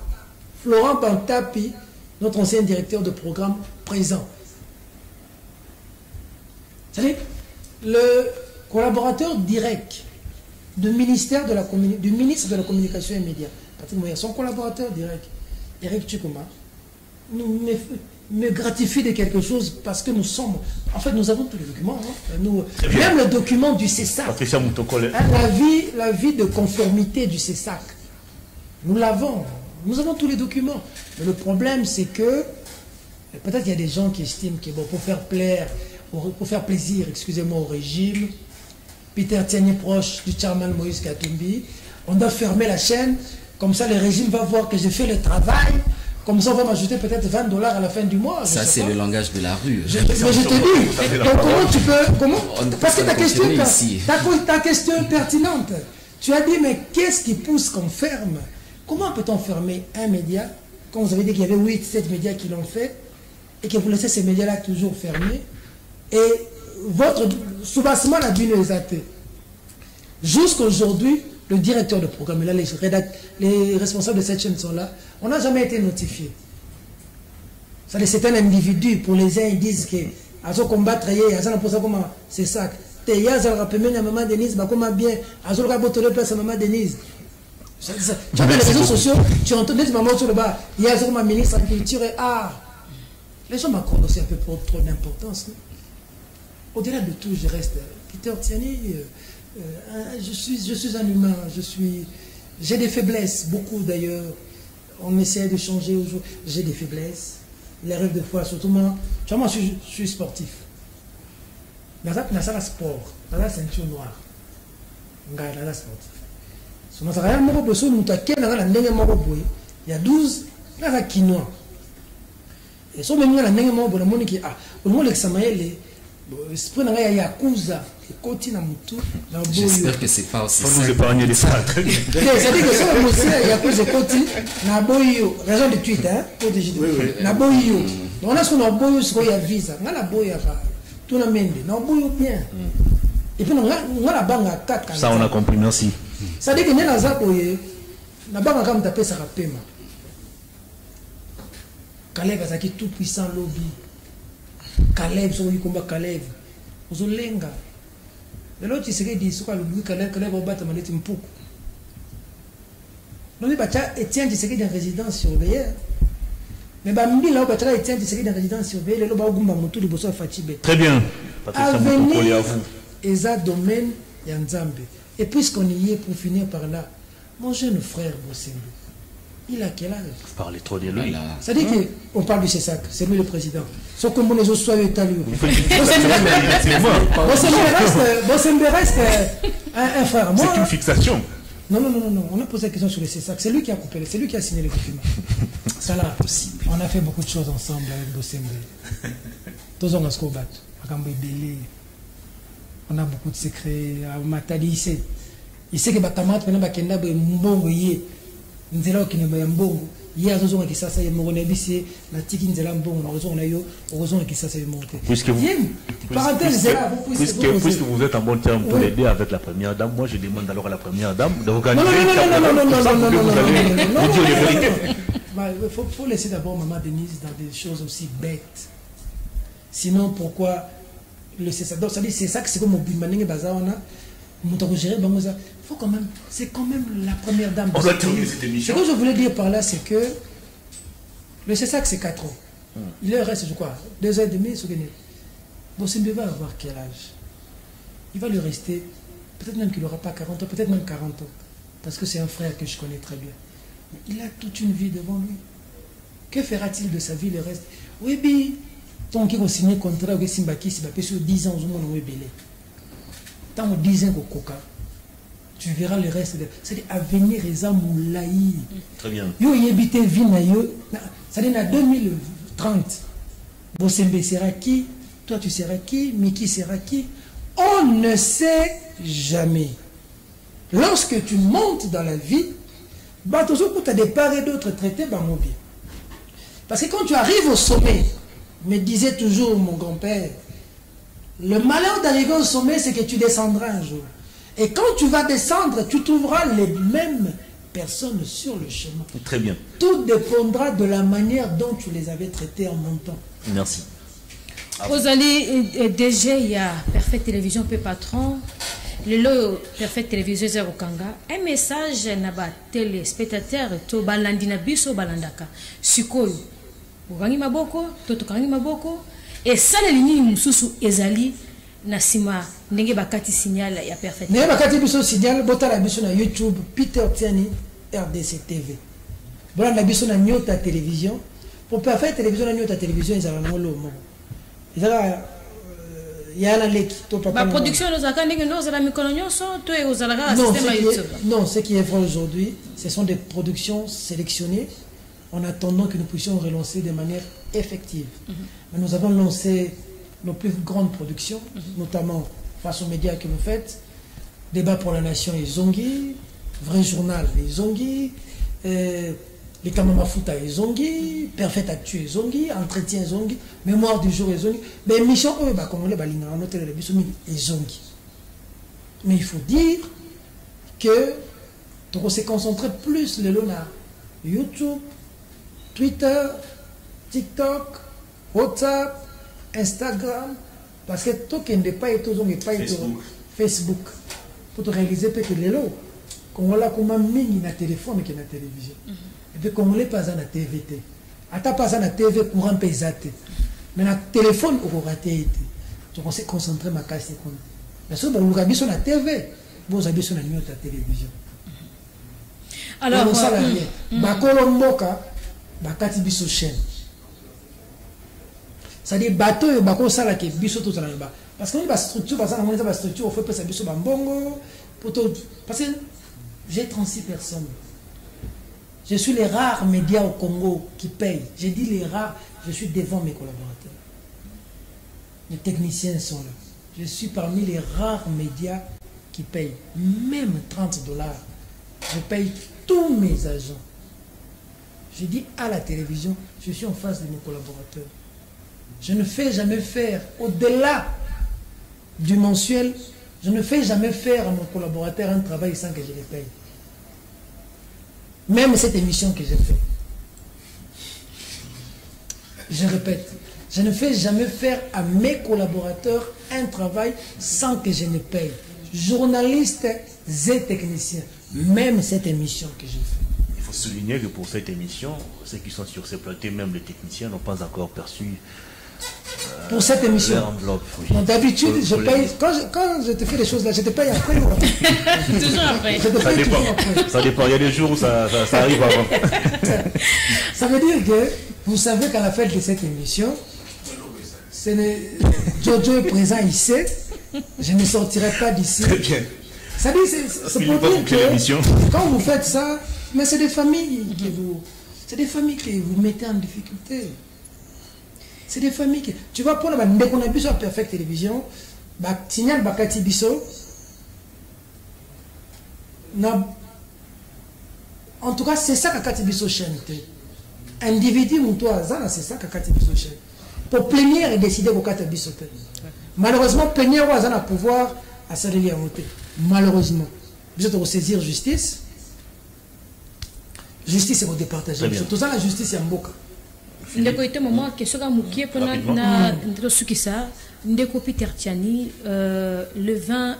Florent Pantapi, notre ancien directeur de programme présent. Vous savez, le collaborateur direct du ministre de la Communication et Médias, Patrick Moya, son collaborateur direct, Eric Tchikouma, me gratifie de quelque chose parce que nous sommes... En fait, nous avons tous les documents. Hein, même le document du CESAC. Patricia Moutokole. La vie de conformité du CESAC. Nous l'avons. Nous avons tous les documents. Mais le problème, c'est que peut-être qu'il y a des gens qui estiment que bon, pour faire plaisir, excusez-moi, au régime, Peter Tiani proche du chairman Moïse Katumbi, on doit fermer la chaîne. Comme ça, le régime va voir que j'ai fait le travail. Comme ça, on va m'ajouter peut-être $20 à la fin du mois. Ça, c'est le langage de la rue. Mais je te dis, donc comment tu peux... Parce que ta question est pertinente. Tu as dit, mais qu'est-ce qui pousse qu'on ferme? Comment peut-on fermer un média, quand vous avez dit qu'il y avait 8-7 médias qui l'ont fait, et que vous laissez ces médias-là toujours fermés, et votre soubassement a dû les athées. Jusqu'à aujourd'hui, le directeur de programme, là, les responsables de cette chaîne sont là, on n'a jamais été notifié. C'est un individu, pour les uns, ils disent que Azo combattre, c'est ça. Tu as maman Denise, bien, Azo place à maman Denise. Tu as les réseaux sociaux, tu entends des mamans sur le bas, il y a ma ministre en culture et art. Les gens m'accordent aussi un peu trop d'importance. Au-delà de tout, je reste Peter Tiani. Je suis un humain, j'ai des faiblesses, beaucoup d'ailleurs. On essaie de changer aujourd'hui. J'ai des faiblesses. Il arrive des fois, surtout moi. Tu vois, moi, je suis sportif. Dans la sport, dans la ceinture noire. Dans la sportif. Il y a 12, il y a quinoa. Et si on met la nenge mo bola moni ki ah, on mo l'examen esprit na ya yakuza ekoti na mutu na boyo. J'espère que c'est pas aussi ça. Faut nous épargner les ça. Très bien. C'est-à-dire que ça monsieur yakuza ekoti na boyo raison de tweet hein na boyo. On a ce qu'on a boyo ce qu'on y a visa. On a boyo pas. Tout na mende na boyo bien. Et puis on a banga 4. Ça on a compris, merci. Ça dit que na za boyo na banga comme taper ça paiement. Caleb azaki tout puissant lobby. Caleb so yikomba Caleb. Ozolenga. Lelo tshisekedi dit soka lobby Caleb obata maneti mpuku. Non pas ça Etienne Tshisekedi en résidence surveillée. Mais ba mbila obata Etienne Tshisekedi en résidence surveillée lelo ba ogumba mutu liboso Fatibe. Très bien. Patricia Mutokoli à vous. Eza domaine ya Nzambe. Et puisqu'on y est pour finir par là, mon jeune frère Bosembe. Il a quel âge? Vous parlez trop de lui. Ça dit qu'on parle de CESAC, c'est lui le président. Sauf que mon les autres soient étalés. Bosembe reste un frère. C'est une fixation. Non. On a posé la question sur le CESAC. C'est lui qui a coupé, c'est lui qui a signé les documents. Ça là, on a fait beaucoup de choses ensemble avec Bosembe. Tous on a ce qu'on bat. On a beaucoup de secrets. Matali, il sait que Bakamata, maintenant, Bakenda, Mbongo, nzela okine mbongo hier azozonga kisasa ye mongona bisi na tiki nzela mbongo na ozonga yo ozonga kisasa ye monte puisque vous êtes en bon terme tous les deux avec la première dame, moi je demande alors à la première dame de organiser il faut laisser d'abord maman Denise dans des choses aussi bêtes, sinon pourquoi le c'est ça. Donc ça dit c'est ça que c'est comme Bimanenge Bazawana faut quand même, c'est quand même la première dame. On doit terminer cette émission. Ce que je voulais dire par là, c'est que le CESAC c'est 4 ans. Il leur reste, je crois, 2 ans et demi. Bosembe va avoir quel âge? Il va lui rester, peut-être même qu'il n'aura pas 40 ans, peut-être même 40 ans. Parce que c'est un frère que je connais très bien. Mais il a toute une vie devant lui. Que fera-t-il de sa vie le reste? Oui, bien, tant qu'il va signer contrat avec Simbaki, si va sur 10 ans, on va belé. Tant que 10 ans, coca. Tu verras le reste de... C'est-à-dire, avenir est moulaï. Très bien. Yo yebite vina yo. C'est-à-dire, en 2030, Bosembe sera qui? Toi, tu seras qui? Miki sera qui? On ne sait jamais. Lorsque tu montes dans la vie, bah, tu as des parts et d'autres traités, bah, mon bien. Parce que quand tu arrives au sommet, me disait toujours mon grand-père, le malheur d'arriver au sommet, c'est que tu descendras un jour. Et quand tu vas descendre, tu trouveras les mêmes personnes sur le chemin. Très bien. Tout dépendra de la manière dont tu les avais traités en montant. Merci. Ozali DG, il y a Perfect Télévision, P patron. Le Perfect Télévision Zerokanga. Un message na ba téléspectateur to balandina biso balandaka. Sikoyo. Ugangi maboko, totokangi maboko. Et ça la ligne mususu ezali nasima ndenge bakati signal ya Perfect. Ne bakati biso signal botala biso na YouTube Peter Tiani RDC TV. Voilà la biso na Nyota Télévision. Pour Perfect Télévision na Nyota Télévision ezala ngolo mo. Ezala yana leki to papa. Ba production nous a ndenge nous la mikononyo so to e ozalaka système YouTube. Non, ce qui est vrai aujourd'hui, ce sont des productions sélectionnées en attendant que nous puissions relancer de manière effective. Mais nous avons lancé nos plus grandes productions, notamment face aux médias que vous faites, Débat pour la Nation et Zongi, Vrai Journal et Zongi, les Kamamafuta et Zongi, Perfect Actu et Zongi, Entretien et Zongi, Mémoire du jour et Zongi, mais mission comme on l'a baligné en hôtel et Zongi. Mais il faut dire que on s'est concentré plus le Lona YouTube, Twitter, TikTok, WhatsApp, Instagram, parce que tout qui n'est pas Facebook, pour te réaliser que les lots, qu'on a comme mis na téléphone et na télévision, et puis qu'on ne pas na TVT, ata pas na TV courant paysate, mais na téléphone on raté, donc on s'est concentré ma casse comme, mais ça on a sur la TV, vous avez sur la télévision. Alors, on salarié, bakolo mboka, bakati biso chaîne. C'est-à-dire bateau et bako sala ke biso tout ça là-bas. Parce que on a structure, parce qu'on a structure, on fait pas ça biso bambongo, parce que j'ai 36 personnes. Je suis les rares médias au Congo qui payent. J'ai dit les rares, je suis devant mes collaborateurs. Les techniciens sont là. Je suis parmi les rares médias qui payent même $30. Je paye tous mes agents. Je dis à la télévision, je suis en face de mes collaborateurs. Je ne fais jamais faire, au-delà du mensuel, je ne fais jamais faire à mon collaborateur un travail sans que je le paye. Même cette émission que j'ai faite. Je répète, je ne fais jamais faire à mes collaborateurs un travail sans que je ne paye. Journalistes et techniciens, même cette émission que j'ai faite. Il faut souligner que pour cette émission, ceux qui sont sur ces plateaux, même les techniciens, n'ont pas encore perçu pour cette émission. L'enveloppe. Oui. D'habitude, je paye. Quand je te fais des choses là, je te paye après ou après? Toujours après. Ça dépend. Ça dépend. Il y a des jours où ça arrive avant. Ça veut dire que vous savez qu'à la fin de cette émission, Jojo est présent ici. Je ne sortirai pas d'ici. Très bien. Ça dit, c'est pour dire que quand vous faites ça, mais c'est des familles que vous mettez en difficulté. C'est des familles qui... Tu vois, pour la dès qu'on a vu sur Perfect Télévision, signal Bakati Bisso, en tout cas, c'est ça que Kati Bisso chaîne. Individu ou toi, c'est ça que Kati Bisso chaîne. Pour plénière et décider pour Kati Bisso. Malheureusement, plénière ou a pouvoir à s'allier à voter. Malheureusement. Vous êtes au saisir justice. Justice est pour départager. Tout ça, la justice est en boca. Ndeko ite moment question ka mukie pona na ndosukisa ndeko Peter Tiani le 20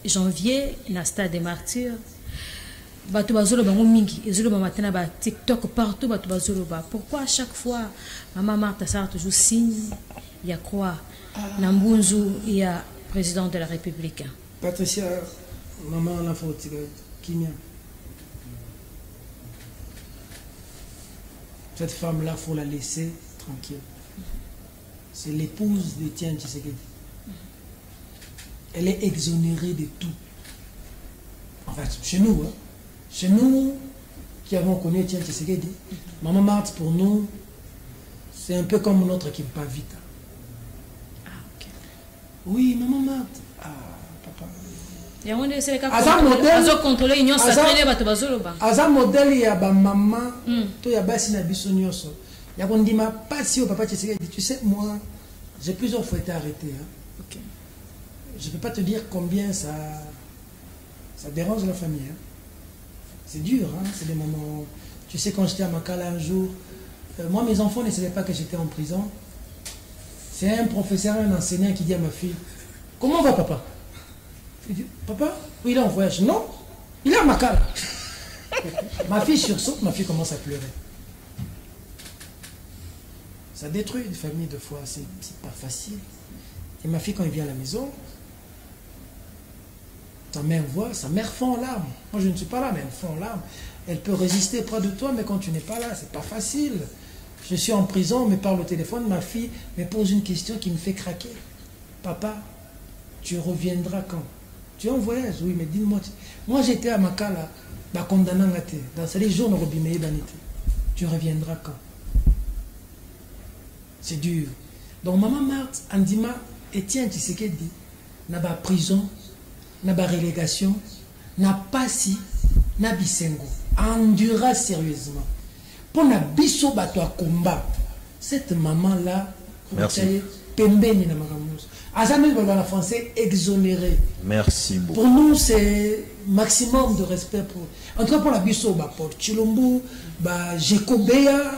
janvier na stade des martyrs bato bazolo bango mingi ezolo ba matin ba TikTok partout bato bazolo ba pourquoi à chaque fois maman Martha Sarr toujours signe il y a quoi na mbunzu il y a président de la République Patricia maman la faute Kimia. Cette femme-là, il faut la laisser tranquille. C'est l'épouse de Tian Tshisekedi. Elle est exonérée de tout. En fait, chez nous qui avons connu Tian Tshisekedi, Maman Marthe, pour nous, c'est un peu comme notre qui va vite. Ah, ok. Oui, Maman Marthe. Ah, papa. Aza modèle ya ba maman to ya basi na biso nyonso ya kondima pasi au papa Tshisekedi. Tu sais, moi j'ai plusieurs fois été arrêté hein. Okay. Je ne peux pas te dire combien ça dérange la famille hein. C'est dur hein? C'est des moments. Tu sais, quand j'étais à Makala un jour, moi mes enfants ne savaient pas que j'étais en prison. C'est un professeur, un enseignant qui dit à ma fille: comment va papa? Il dit: papa, oui, il est en voyage. Non, il est à Makala. Ma fille sursaute, ma fille commence à pleurer. Ça détruit une famille de fois, c'est pas facile. Et ma fille, quand elle vient à la maison, ta mère voit, sa mère fond en larmes. Moi, je ne suis pas là, mais elle fond en larmes. Elle peut résister près de toi, mais quand tu n'es pas là, c'est pas facile. Je suis en prison, on me parle au téléphone, ma fille me pose une question qui me fait craquer. Papa, tu reviendras quand? Tu es en voyage? Oui, mais dis-moi. Moi, j'étais à Makala, dans ces jours, tu reviendras quand? C'est dur. Donc, Maman Marthe, Andima, Etienne Tshisekedi, n'a pas prison, n'a pas relégation, n'a pas si, n'a bisengo. Endura sérieusement. Pour la biso bato à combat, cette maman-là, merci. Pembeni na makamouze. Azamel dans la français exonéré. Merci beaucoup. Pour nous, c'est maximum de respect pour. En tout cas pour la biso, pour Chilombo, Jekobea,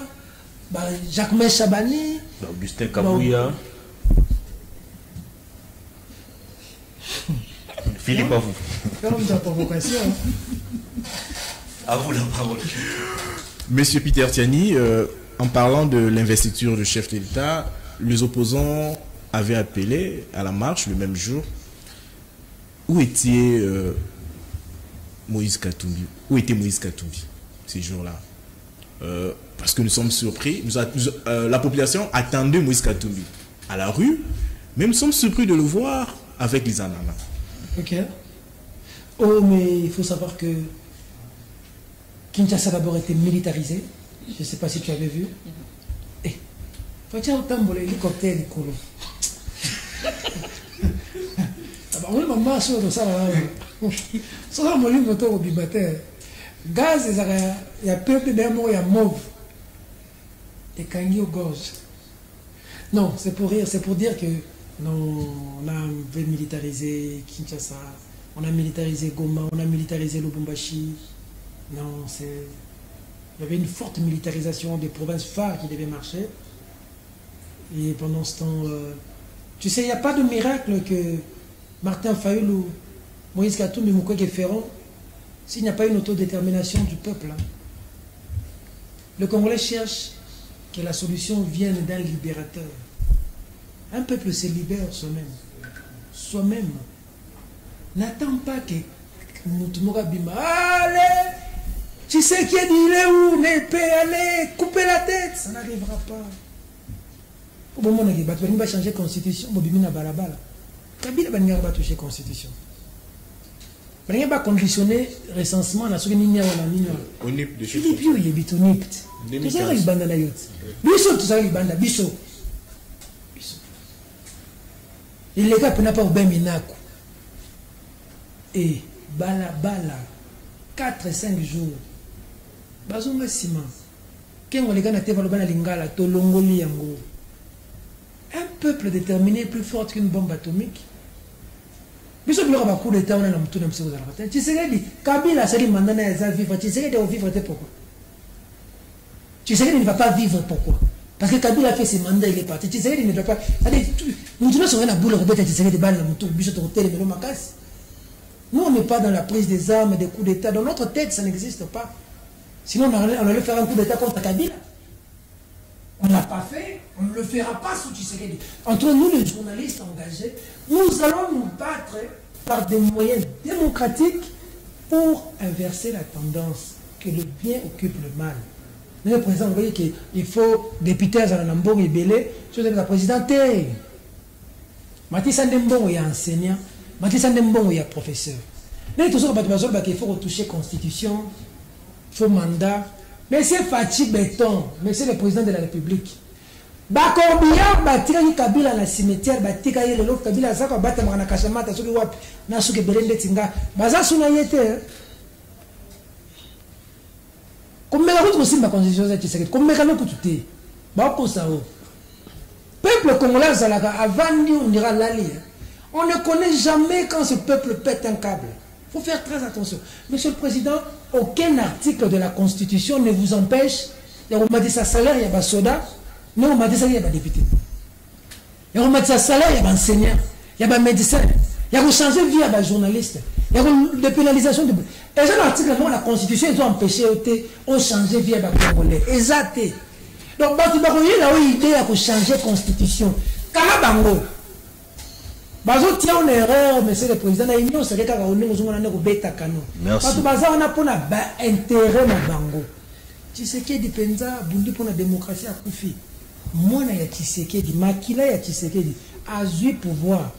Jacques Chabani, Augustin Kabouya, Philippe, à vous. Ferme ta provocation. À vous la parole. Monsieur Peter Tiani, en parlant de l'investiture du chef de l'État, les opposants avaient appelé à la marche le même jour. Où était Moïse Katumbi? Où était Moïse Katumbi ces jours-là? Parce que nous sommes surpris. La population attendait Moïse Katumbi à la rue, mais nous sommes surpris de le voir avec les ananas. Ok. Oh, mais il faut savoir que Kinshasa d'abord était militarisé. Je ne sais pas si tu avais vu. Et faut-il autant l'hélicoptère du Colo. Oui, maman, sur le salaire. Sur le moulin, au bibateur. Gaz, il y a peuple d'amour, il y a mauve. Et kangi au gorge. Non, c'est pour rire, c'est pour dire que non, on a militarisé Kinshasa, on a militarisé Goma, on a militarisé Lubumbashi. Non, c'est. Il y avait une forte militarisation des provinces phares qui devaient marcher. Et pendant ce temps, tu sais, il n'y a pas de miracle que Martin Fayulu ou Moïse Katumbi ou Mukwege feront s'il n'y a pas une autodétermination du peuple. Hein. Le Congolais cherche que la solution vienne d'un libérateur. Un peuple se libère soi-même. Soi-même. N'attends pas que Moutoumora Bima. Allez! Tu sais qui est dit, il est où? L'épée, allez! Coupez la tête! Ça n'arrivera pas. Au moment où on va changer la constitution, on va balabala. Kabila va toucher la constitution. On va conditionner le recensement dans ce que nous avons. ONIP de chez Philippe, il est ONIP. Tout ça, il bande na yot. Biso, tout ça, il bande. Biso. Il est là n'a pas bien minako. Et balabala 4-5 jours. Bazonga sima. Kengo les gars na te valobana lingala to longoli yango. Un peuple déterminé est plus fort qu'une bombe atomique. Biso biloko ba coup d'état on a mutu na mseko za la. Tu sais dit Kabila sali mandana ya vivre. Tu sais de vivre pourquoi? Tu sais qu'il ne va pas vivre pourquoi? Parce que Kabila a fait ses mandats, il est parti. Tu sais qu'il ne doit pas. Nous ne sommes pas boule rebelle, tu sais des balles, nous, on n'est pas dans la prise des armes, des coups d'État. Dans notre tête, ça n'existe pas. Sinon, on allait faire un coup d'État contre Kabila. On ne l'a pas fait, on ne le fera pas sous Tshisekedi. Entre nous, les journalistes engagés, nous allons nous battre par des moyens démocratiques pour inverser la tendance que le bien occupe le mal. Mais le président, vous voyez qu'il faut député à Nambong et Belé, je suis la présidente. Matissa Ndembong est enseignant, Matissa Ndembong est professeur. Mais tout ça, il faut retoucher la Constitution, il faut mandat. Mais c'est Fatih Béton, mais c'est le président de la République. Combien Batika Kabila na cimetière, Batika le lot Kabila Zaka Bata Mana Kashamata, Suki Wap, Nasuke Belende Tinga, Baza Sunayete. Comme la route aussi ma constitution c'est comme mécano que tu es bah pour ça peuple congolais avant nous on ira l'allié on ne connaît jamais quand ce peuple pète un câble. Il faut faire très attention. Monsieur le Président, aucun article de la Constitution ne vous empêche. On m'a dit ça salaire, il y a des soldats. Non, on m'a dit ça, il y a des députés. On m'a dit ça salaire, il y a des enseignants. Il y a des médecins. Il y a changer de vie à des journalistes. Il y a des pénalisations. Et j'ai l'article de la Constitution, ils ont empêché, on changer de vie à des Congolais. Exact. Donc, il y a une idée de changer la Constitution. Kalabango. Bazo tient une erreur, monsieur le président, na union c'est que on est au bêta canon. Merci. Parce que baza on a pour na intérêt na bango. Tshisekedi penza bundi pour la démocratie à Koufi. Moi na ya Tshisekedi, makila ya Tshisekedi a eu pouvoir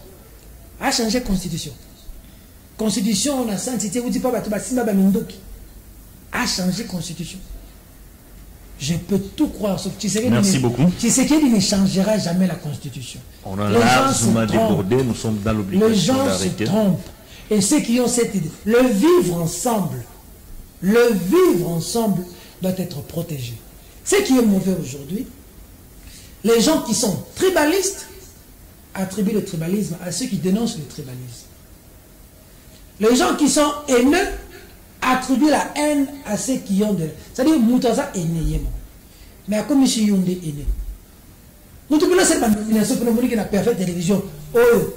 à changer constitution. Constitution on a senti vous dit pas bato basimba ba mindoki. A changer constitution. Je peux tout croire sauf Tshisekedi. Merci beaucoup. Tshisekedi ne changera jamais la constitution. On a largement débordé, nous sommes dans l'obligation d'arrêter. Les gens se trompent. Et ceux qui ont cette idée, le vivre ensemble doit être protégé. Ce qui est mauvais aujourd'hui, les gens qui sont tribalistes attribuent le tribalisme à ceux qui dénoncent le tribalisme. Les gens qui sont haineux attribuent la haine à ceux qui ont de... C'est-à-dire, Moutaza est né. Mais à comme si on est aîné. Nous avons cette nomination pour nous la parfaite télévision. Oyo,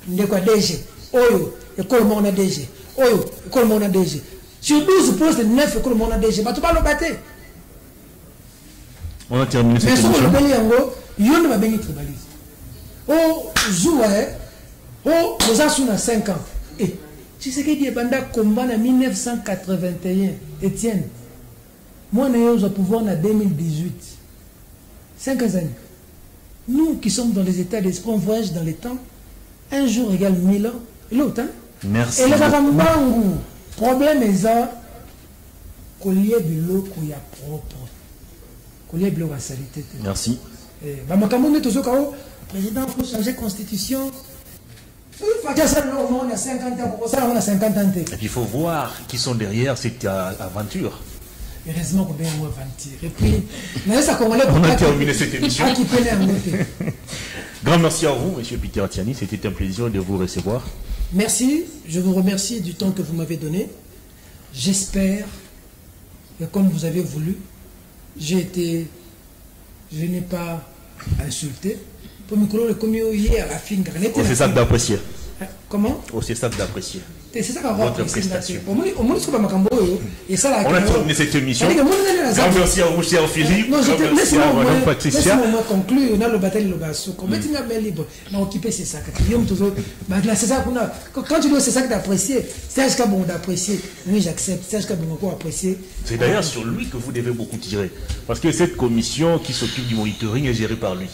de quoi DG. Oyo, école mon DG. Oyo, école mon DG. Sur 12 postes, 9 écoles mon DG. Mais tu vas le battre. On a terminé cette émission. Mais sur le pays, il y a un tribalisme. Oh, Zoué, oh, nous avons 5 ans. Et tu sais qu'il y a un combat en 1981. Étienne, moi, je suis au pouvoir en 2018. 5 années. Nous qui sommes dans les états d'esprit, on voyage dans les temps. Un jour égale 1000 ans. Et l'autre, hein? Merci. Et le problème est ça. Qu'il y ait de l'eau qu'il y a propre. Qu'il y ait de l'eau à salité. Merci. Le président, il faut changer la constitution. On a 50 ans, on a 50 ans. Et puis il faut voir qui sont derrière cette aventure. Heureusement qu'on a une aventure. Et puis, on a terminé cette émission. Grand merci à vous, M. Peter Tiani. C'était un plaisir de vous recevoir. Merci. Je vous remercie du temps que vous m'avez donné. J'espère que comme vous avez voulu, je n'ai pas insulté. Pour me comme hier à la fin. C'est ça d'apprécier. Comment? C'est ça d'apprécier. C'est ça qu'on votre prestation. On a terminé cette émission. Grand merci à vous, cher Philippe. Non, merci à Madame Patricia. Laissez-moi conclure. On a le bataille le basso. Comment tu m'as libre? On a occupé ces sacs. C'est ça qu'on a. Quand tu dis c'est ça que d'apprécier, c'est ce bon d'apprécier. Oui, j'accepte. C'est ce que bon apprécier. C'est d'ailleurs sur lui que vous devez beaucoup tirer. Parce que cette commission qui s'occupe du monitoring est gérée par lui.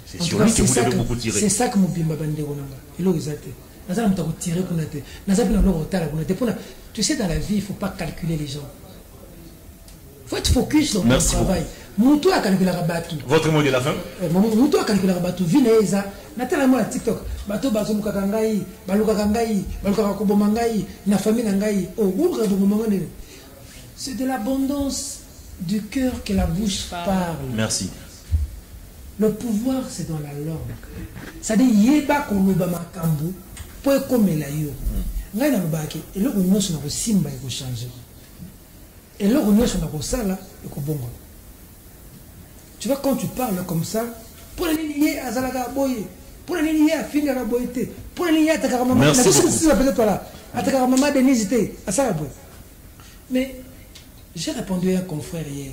C'est sur lui que vous devez beaucoup tirer. C'est ça que mon bimba bande il a exacté. Tu sais, dans la vie, il ne faut pas calculer les gens. Il faut être focus sur le travail. Moutou a calculé la bateau. Votre mot de la fin? Moutou a calculé la bateau. Vineza. Nathalie, moi, TikTok. Bateau, bateau, mukakangai, balukakangai, balukakobomangai, na famille nangai. Oh, c'est de l'abondance du cœur que la bouche parle. Merci. Le pouvoir, c'est dans la langue. C'est-à-dire, yeba koloba makambu. Pour comme la yo, ngai na mbaki, et le union sur la simba et changer. Et le union sur la sala et bongo. Tu vois, quand tu parles comme ça, pour la lignée à Zalaga Boye, pour la lignée à finir à Boyete, pour la lignée à Takarama, merci beaucoup. Peut-être là, à Takarama Denizité, à Salaboy. Mais j'ai répondu à un confrère hier.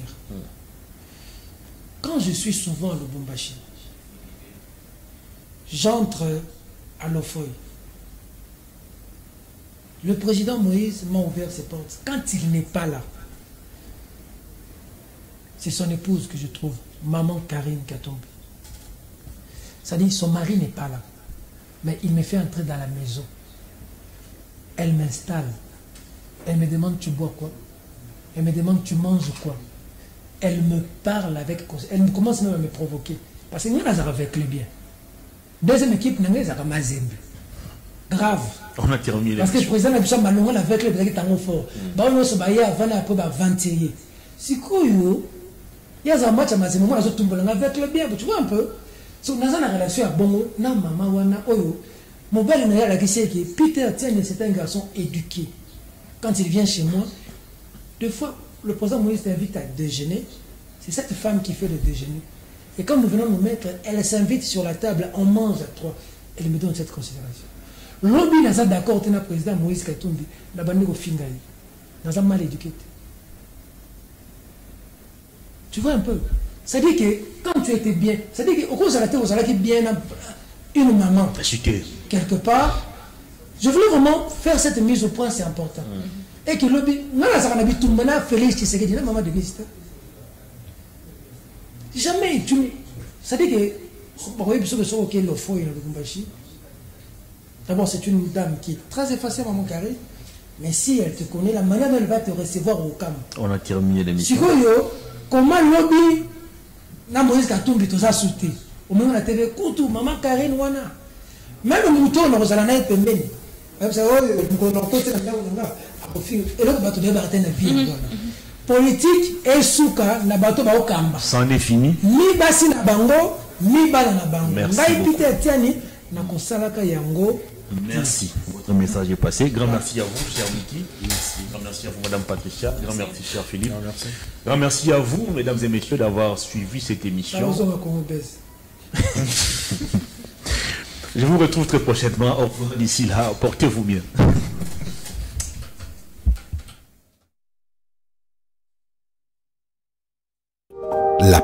Quand je suis souvent à Lubumbashi, j'entre à l'Ofoy. Le président Moïse m'a ouvert ses portes. Quand il n'est pas là, c'est son épouse que je trouve, maman Karine Katombe. C'est-à-dire son mari n'est pas là, mais il me fait entrer dans la maison. Elle m'installe. Elle me demande tu bois quoi? Elle me demande tu manges quoi? Elle me parle avec... Elle commence même à me provoquer. Parce que nous, on a avec le bien. Deuxième équipe, nous avons Mazembe. Grave. On a terminé. Parce que le président a dit que malheureusement avec le bien est fort. On se bat avant après 21. Si il y a un match à Mazembe, on a tout avec le bien. Tu vois un peu. Si on a une relation à Bongo, na maman wana oyo. Mon père me a dit que Peter Tiani, c'est un garçon éduqué. Quand il vient chez moi, deux fois, le président Moïse t'invite à déjeuner. C'est cette femme qui fait le déjeuner. Et quand nous venons nous mettre, elle s'invite sur la table, on mange à trois. Elle me donne cette considération. L'objet n'a pas d'accord avec le président Moïse Katumbi. La bande au fingaï. N'a pas mal éduqué. Tu vois un peu. C'est-à-dire que quand tu étais bien, c'est-à-dire qu'au cours de la terre, vous allez bien une maman. Quelque part, je voulais vraiment faire cette mise au point, c'est important. Et que l'objet, nous avons tout le monde Félix qui s'est dit, maman de visite. Jamais tu. C'est-à-dire que, d'abord, c'est une dame qui est très effacée, maman Carré, mais si elle te connaît, la manière dont elle va te recevoir au camp. On a terminé l'émission. Comment l'objet n'a Moïse Katumbi tout ça sauté. Au moment où la TV, Koutou, maman Carré, Nouana. Même le mouton, on a un peu même. Même ça, on a côté et l'autre bateau de Barthen à vie. Politique et souka na bateau ba okamba. C'en est fini. Mi basi na bango, mi bala na bango. Merci beaucoup. Peter Tiani na kosalaka yango. Merci. Votre message est passé. Grand merci à vous, cher Wiki. Merci. Grand merci à vous, Madame Patricia. Grand merci, cher Philippe. Grand merci. Grand merci à vous, mesdames et messieurs, d'avoir suivi cette émission. Je vous retrouve très prochainement. Au revoir. D'ici là, portez-vous bien. La